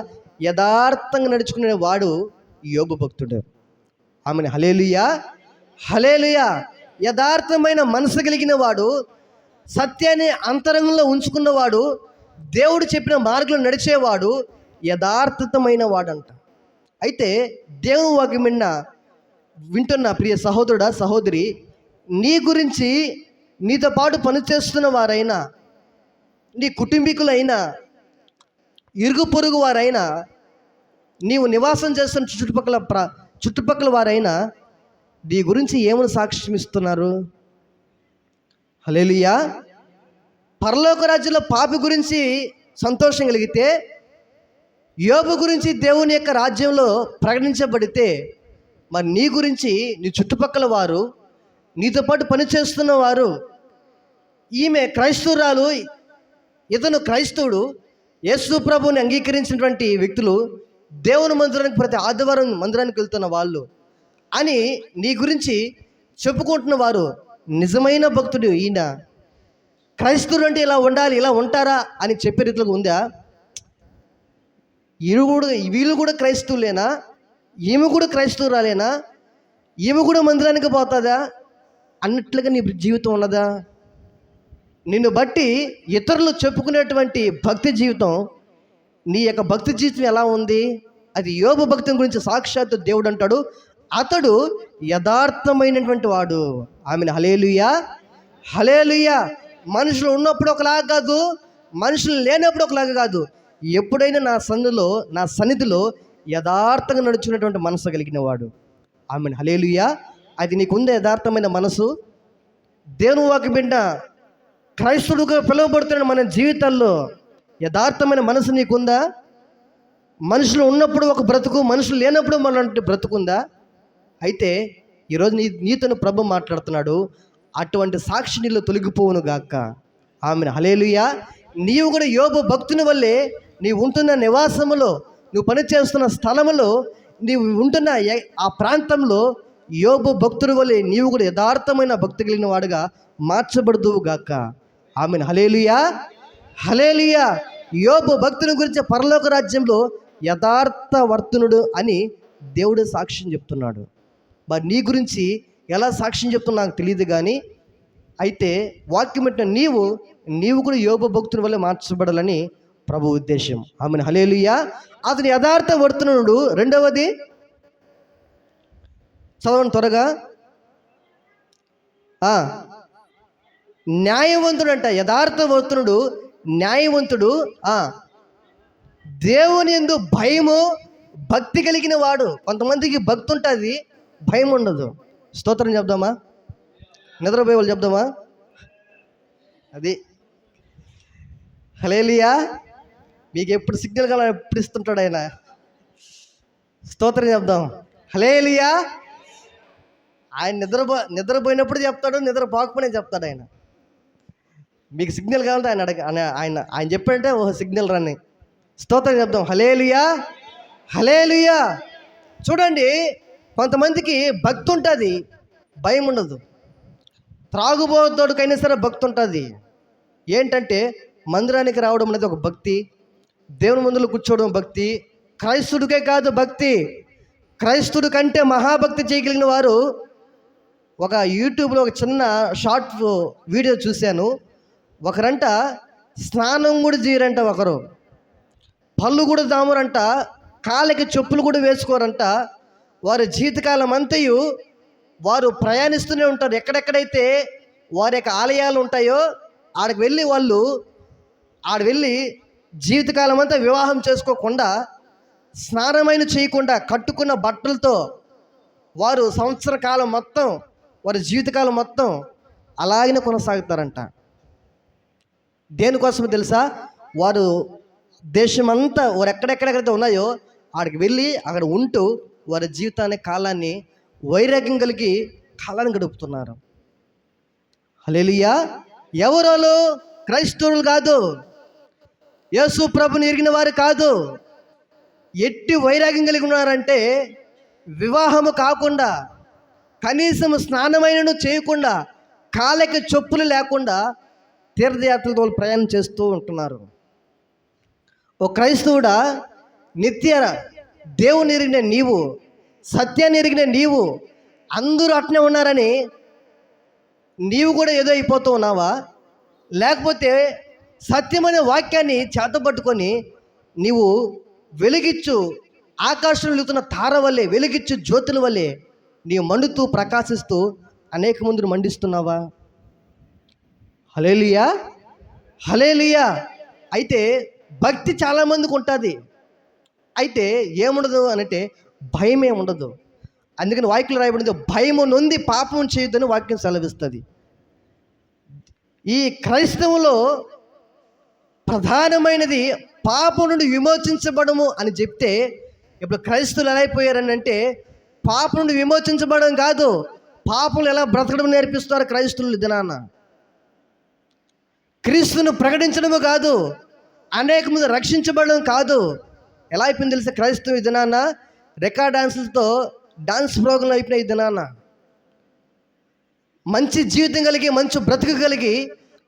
యథార్థంగా నడుచుకునే వాడు యోబు భక్తుడు. ఆమెను హల్లెలూయా, హల్లెలూయా. యథార్థమైన మనసు కలిగిన వాడు, సత్యాన్ని అంతరంగంలో ఉంచుకున్నవాడు, దేవుడు చెప్పిన మార్గంలో నడిచేవాడు యథార్థతమైన వాడంట. అయితే దేవుని వాక్యం వింటున్న ప్రియ సహోదరుడా, సహోదరి, నీ గురించి నీతో పాటు పనిచేస్తున్న వారైనా, నీ కుటుంబీకులైనా, ఇరుగు పొరుగు వారైనా, నీవు నివాసం చేస్తున్న చుట్టుపక్కల వారైనా నీ గురించి ఏమని సాక్ష్యం ఇస్తున్నారు? హల్లెలూయా. పరలోక రాజ్యంలో పాపి గురించి సంతోషం కలిగితే, యోబు గురించి దేవుని యొక్క రాజ్యంలో ప్రకటించబడితే, మరి నీ గురించి నీ చుట్టుపక్కల వారు, నీతో పాటు పనిచేస్తున్న వారు, ఈమె క్రైస్తవురాలు, ఇతను క్రైస్తవుడు, యేసు ప్రభువుని అంగీకరించినటువంటి వ్యక్తులు, దేవుని మందిరానికి ప్రతి ఆదివారం మందిరానికి వెళ్తున్న వాళ్ళు అని నీ గురించి చెప్పుకుంటున్న వారు నిజమైన భక్తుడు ఈయన, క్రైస్తవుడు అంటే ఇలా ఉండాలి, ఇలా ఉంటారా అని చెప్పే రీతిలో ఉందా? వీళ్ళు కూడా క్రైస్తవులేనా? ఈమె కూడా క్రైస్తవురాలేనా? ఈమె కూడా మందిరానికి పోతుందా అన్నట్లుగా నీ జీవితం ఉన్నదా? నిన్ను బట్టి ఇతరులు చెప్పుకునేటువంటి భక్తి జీవితం, నీ యొక్క భక్తి జీవితం ఎలా ఉంది? అది యోబు భక్తి గురించి సాక్షాత్తు దేవుడు అంటాడు, అతడు యథార్థమైనటువంటి వాడు. ఆమెను హల్లెలూయా, హల్లెలూయా. మనుషులు ఉన్నప్పుడు ఒకలాగా కాదు, మనుషులు లేనప్పుడు ఒకలాగా కాదు. ఎప్పుడైనా నా సన్నిధిలో యథార్థంగా నడుచుకున్నటువంటి మనసు కలిగిన వాడు. ఆమెను హల్లెలూయా. అది నీకుందే యథార్థమైన మనసు? దేవుని వాక్యం బిడ్డ, క్రైస్తవుడుగా పిలువబడుతున్న మన జీవితాల్లో యథార్థమైన మనసు నీకుందా? మనుషులు ఉన్నప్పుడు ఒక బ్రతుకు, మనుషులు లేనప్పుడు మనలాంటి బ్రతుకుందా? అయితే ఈరోజు నీతోను ప్రభు మాట్లాడుతున్నాడు, అటువంటి సాక్షి నీళ్ళు తొలగిపోవును గాక. ఆమెను హల్లెలూయా. నీవు కూడా యోబు భక్తుని వల్లే నీవు ఉంటున్న నివాసములో, నువ్వు పనిచేస్తున్న స్థలములో, నీవు ఉంటున్న ఆ ప్రాంతంలో యోబు భక్తుని వల్లే నీవు కూడా యథార్థమైన భక్తి కలిగిన వాడుగా మార్చబడుదువు గాక. ఆమెను హల్లెలూయా, హల్లెలూయా. యోబు భక్తుని గురించి పరలోక రాజ్యంలో యథార్థవర్తనుడు అని దేవుడు సాక్ష్యం చెప్తున్నాడు. మరి నీ గురించి ఎలా సాక్ష్యం చెప్తున్నా నాకు తెలియదు, కానీ అయితే వాక్యం పెట్టిన నీవు కూడా యోబు భక్తుని వల్ల మార్చబడాలని ప్రభు ఉద్దేశం. ఆమెను హల్లెలూయా. అతని యథార్థవర్తనుడు. రెండవది చదవండి త్వరగా. న్యాయవంతుడు అంట. యథార్థవర్తనుడు, న్యాయవంతుడు, దేవుని యందు భయము భక్తి కలిగిన వాడు. కొంతమందికి భక్తి ఉంటుంది, భయం ఉండదు. స్తోత్రం చెప్దామా? నిద్రపోయే వాళ్ళు చెప్దామా? అది హల్లెలూయా. మీకు ఎప్పుడు సిగ్నల్ కావాలి ఎప్పుడు ఇస్తుంటాడు ఆయన. స్తోత్రం చెప్దాం. హల్లెలూయా. ఆయన నిద్రపోయినప్పుడు చెప్తాడు, నిద్రపోకపోయినా చెప్తాడు ఆయన. మీకు సిగ్నల్ కావాలంటే ఆయన చెప్పాడంటే ఓహో సిగ్నల్ రన్ని. స్తోత్రం చెప్దాం. హల్లెలూయా, హల్లెలూయా. చూడండి, కొంతమందికి భక్తి ఉంటుంది, భయం ఉండదు. త్రాగుబోతోడికైనా సరే భక్తి ఉంటుంది. ఏంటంటే మందిరానికి రావడం అనేది ఒక భక్తి, దేవుని ముందులో కూర్చోవడం భక్తి. క్రైస్తుడికే కాదు భక్తి, క్రైస్తుడి కంటే మహాభక్తి చేయగలిగిన వారు. ఒక యూట్యూబ్లో ఒక చిన్న షార్ట్ వీడియో చూశాను. ఒకరంట స్నానం కూడా చేయరంట, ఒకరు పళ్ళు కూడా దామురంట, కాళ్ళకి చెప్పులు కూడా వేసుకోరంట. వారి జీవితకాలం అంతయు వారు ప్రయాణిస్తూనే ఉంటారు. ఎక్కడెక్కడైతే వారి యొక్క ఆలయాలు ఉంటాయో ఆడికి వెళ్ళి జీవితకాలం అంతా వివాహం చేసుకోకుండా, స్నానమైన చేయకుండా, కట్టుకున్న బట్టలతో వారు సంవత్సర కాలం మొత్తం, వారి జీవితకాలం మొత్తం అలాగనే కొనసాగుతారంట. దేనికోసమో తెలుసా? వారు దేశమంతా వారు ఎక్కడెక్కడెక్కడైతే ఉన్నాయో ఆడికి వెళ్ళి అక్కడ ఉంటూ వారి జీవితాన్ని, కాలాన్ని వైరాగ్యం కలిగి కాలాన్ని గడుపుతున్నారు. హల్లెలూయా. ఎవరోళ్ళు? క్రైస్తవులు కాదు, యేసు ప్రభుని ఎరిగిన వారు కాదు. ఎట్టి వైరాగ్యం కలిగి ఉన్నారంటే, వివాహము కాకుండా, కనీసం స్నానమైనను చేయకుండా, కాళ్ళకి చెప్పులు లేకుండా తీర్థయాత్రలతో ప్రయాణం చేస్తూ ఉంటున్నారు. ఓ క్రైస్తవుడా, నిత్య దేవుని ఎరిగిన నీవు, సత్యాన్ని ఎరిగిన నీవు, అందరూ అట్నే ఉన్నారని నీవు కూడా ఏదో అయిపోతూ ఉన్నావా? లేకపోతే సత్యమైన వాక్యాన్ని చేతపట్టుకొని నీవు వెలిగిచ్చు, ఆకాశంలో వెలుగుతున్న తార వల్లే, వెలిగిచ్చు జ్యోతుల వల్లే నీవు మండుతూ ప్రకాశిస్తూ అనేక మందిని మండిస్తున్నావా? హల్లెలూయా, హల్లెలూయా. అయితే భక్తి చాలామందికి ఉంటుంది, అయితే ఏముండదు అనంటే భయమే ఉండదు. అందుకని వాక్యం రాయబడింది, భయము నొంది పాపం చేయొద్దని వాక్యం సెలవిస్తుంది. ఈ క్రైస్తవులో ప్రధానమైనది పాపం నుండి విమోచించబడము అని చెప్తే, ఇప్పుడు క్రైస్తవులు ఎలా అయిపోయారని అంటే, పాపం నుండి విమోచించబడడం కాదు, పాపంలో ఎలా బ్రతకడం నేర్పిస్తారు క్రైస్తవులు దినాన. క్రీస్తును ప్రకటించడము కాదు, అనేక మంది రక్షించబడడం కాదు. ఎలా అయిపోయింది తెలిసే క్రైస్తవ దినాన? రికార్డ్ డాన్సులతో డాన్స్ ప్రోగ్రాంలు అయిపోయినాయి ఈ దినాన. మంచి జీవితం కలిగి, మంచి బ్రతుకు కలిగి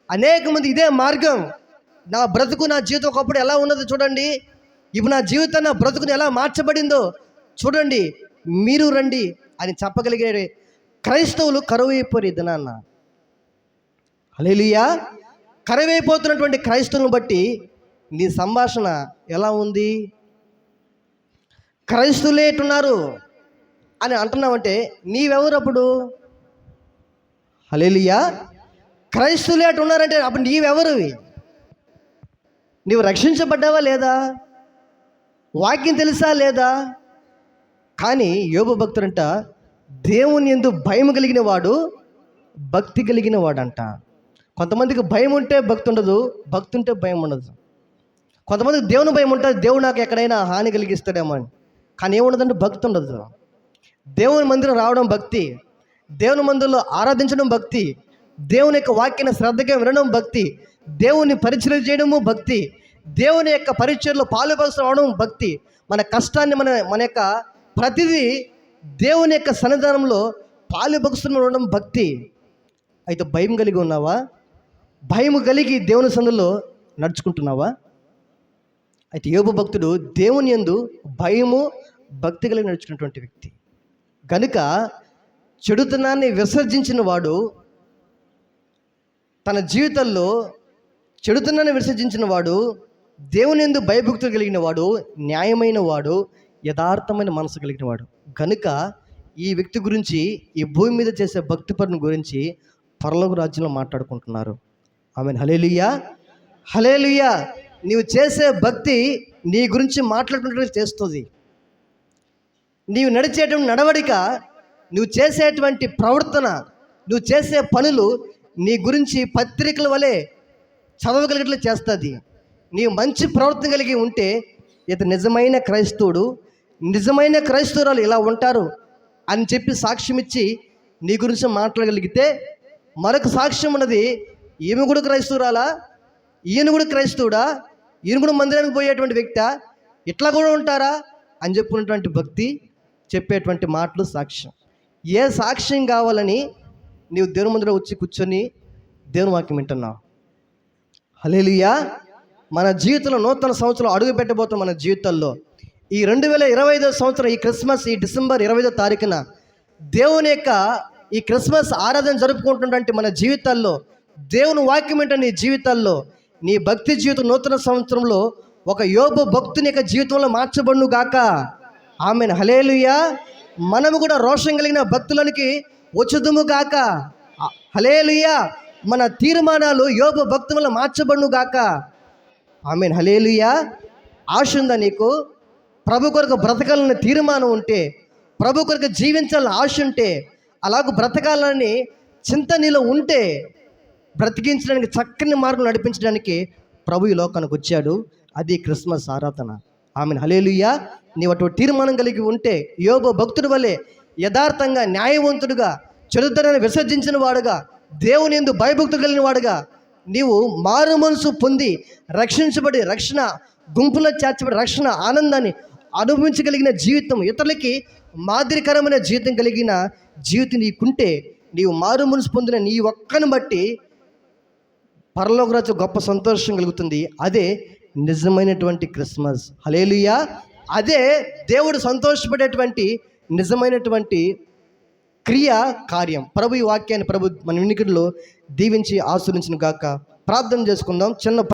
అనేక మంది ఇదే మార్గం, నా బ్రతుకు నా జీవితం ఒకప్పుడు ఎలా ఉన్నదో చూడండి, ఇప్పుడు నా జీవితం నా బ్రతుకుని ఎలా మార్చబడిందో చూడండి, మీరు రండి అని చెప్పగలిగే క్రైస్తవులు కరువైపోయారు ఈ దినాన్న. హల్లెలూయా. కరువైపోతున్నటువంటి క్రైస్తవులను బట్టి నీ సంభాషణ ఎలా ఉంది? క్రైస్తవులే ఎట్టున్నారు అని అంటున్నావంటే నీవెవరు అప్పుడు? హల్లెలూయా. క్రైస్తవులే అటు ఉన్నారంటే అప్పుడు నీవెవరు? నీవు రక్షించబడ్డావా లేదా? వాక్యం తెలుసా లేదా? కానీ యోబు భక్తుడంట దేవుని యందు భయం కలిగిన వాడు భక్తి కలిగిన వాడంట. కొంతమందికి భయం ఉంటే భక్తి ఉండదు, భక్తి ఉంటే భయం ఉండదు. కొంతమందికి దేవుని భయం ఉంటుంది, దేవుడు నాకు ఎక్కడైనా హాని కలిగిస్తాడేమో అని. కానీ ఏముండదంటే భక్తి ఉండదు. దేవుని మందిరం రావడం భక్తి, దేవుని మందిరంలో ఆరాధించడం భక్తి, దేవుని యొక్క వాక్యాన్ని శ్రద్ధగా వినడం భక్తి, దేవుని పరిచయం చేయడము భక్తి, దేవుని యొక్క పరిచయంలో పాలుపరచడం భక్తి. మన కష్టాన్ని మన యొక్క ప్రతిదీ దేవుని యొక్క సన్నిధానంలో పాలుపరుస్తుండడం భక్తి. అయితే భయం కలిగి ఉన్నావా? భయం కలిగి దేవుని సన్నిధిలో నడుచుకుంటున్నావా? అయితే యోబు భక్తుడు దేవుని యందు భయము భక్తి కలిగి నడుచుకున్నటువంటి వ్యక్తి గనుక చెడుతనాన్ని విసర్జించిన వాడు, తన జీవితంలో చెడుతనాన్ని విసర్జించిన వాడు, దేవుని యందు భయభక్తులు కలిగిన వాడు, న్యాయమైన వాడు, యథార్థమైన మనసు కలిగిన వాడు. కనుక ఈ వ్యక్తి గురించి, ఈ భూమి మీద చేసే భక్తి పనుల గురించి పరలోక రాజ్యంలో మాట్లాడుకుంటున్నారు. ఆమేన్. హల్లెలూయా. హల్లెలూయా. నీవు చేసే భక్తి నీ గురించి మాట్లాడుకుంటూ చేస్తుంది. నీవు నడిచేటువంటి నడవడిక, నువ్వు చేసేటువంటి ప్రవర్తన, నువ్వు చేసే పనులు నీ గురించి పత్రికల వలె చదవగలిగినట్లు చేస్తుంది. నీవు మంచి ప్రవర్తన కలిగి ఉంటే ఇతను నిజమైన క్రైస్తవుడు, నిజమైన క్రైస్తవురాలు ఇలా ఉంటారు అని చెప్పి సాక్ష్యం ఇచ్చి నీ గురించి మాట్లాడగలిగితే, మరొక సాక్ష్యం ఉన్నది, ఈమె కూడా క్రైస్తవురాలా, ఈయన కూడా క్రైస్తవుడా, ఈయన కూడా మందిరానికి పోయేటువంటి వ్యక్తి, ఇట్లా కూడా ఉంటారా అని చెప్పుకున్నటువంటి భక్తి చెప్పేటువంటి మాటలు సాక్ష్యం. ఏ సాక్ష్యం కావాలని నీవు దేవుని మందిరం వచ్చి కూర్చొని దేవుని వాక్యం వింటున్నావు? హల్లెలూయా. మన జీవితంలో నూతన సంవత్సరం అడుగు పెట్టబోతాం. మన జీవితాల్లో ఈ 2025 సంవత్సరం, ఈ క్రిస్మస్, ఈ డిసెంబర్ 25వ తారీఖున దేవుని యొక్క ఈ క్రిస్మస్ ఆరాధన జరుపుకుంటున్నటువంటి మన జీవితాల్లో దేవుని వాక్యం ఏంటో నీ జీవితాల్లో, నీ భక్తి జీవితం నూతన సంవత్సరంలో ఒక యోబు భక్తుని యొక్క జీవితంలో మార్చబడును గాక. ఆమేన్. హల్లెలూయా. మనము కూడా రోషం కలిగిన భక్తులనికి వచ్చుదుము గాక. హల్లెలూయా. మన తీర్మానాలు యోబు భక్తుల మార్చబడును గాక. ఆమేన్. హల్లెలూయా. ఆశ ఉందా నీకు? ప్రభు కొరకు బ్రతకాలని తీర్మానం ఉంటే, ప్రభు కొరకు జీవించాలని ఆశ ఉంటే, అలాగూ బ్రతకాలని చింత నీలో ఉంటే, బ్రతికించడానికి చక్కని మార్గం నడిపించడానికి ప్రభు ఈ లోకానికి వచ్చాడు. అది క్రిస్మస్ ఆరాధన. ఆమేన్. హల్లెలూయా. నీవు అటువంటి తీర్మానం కలిగి ఉంటే, యోబు భక్తుడి వలె యథార్థంగా, న్యాయవంతుడుగా, చెడుతనాన్ని విసర్జించిన వాడుగా, దేవుని యందు భయభక్తులు కలిగిన వాడుగా, నీవు మారు మనసు పొంది రక్షించబడి, రక్షణ గుంపులో చేర్చబడి రక్షణ ఆనందాన్ని అనుభవించగలిగిన జీవితం, ఇతరులకి మాదిరికరమైన జీవితం కలిగిన జీవితం నీకుంటే, నీవు మారు మనసు పొందిన నీ ఒక్కని బట్టి పరలోక రాజ్యం గొప్ప సంతోషం కలుగుతుంది. అదే నిజమైనటువంటి క్రిస్మస్. హల్లెలూయా. అదే దేవుడు సంతోషపడేటువంటి నిజమైనటువంటి క్రియ కార్యం. ప్రభు ఈ వాక్యాన్ని ప్రభు మన వినికిడిలో దీవించి ఆశీర్వదించును గాక. ప్రార్థన చేసుకుందాం. చిన్న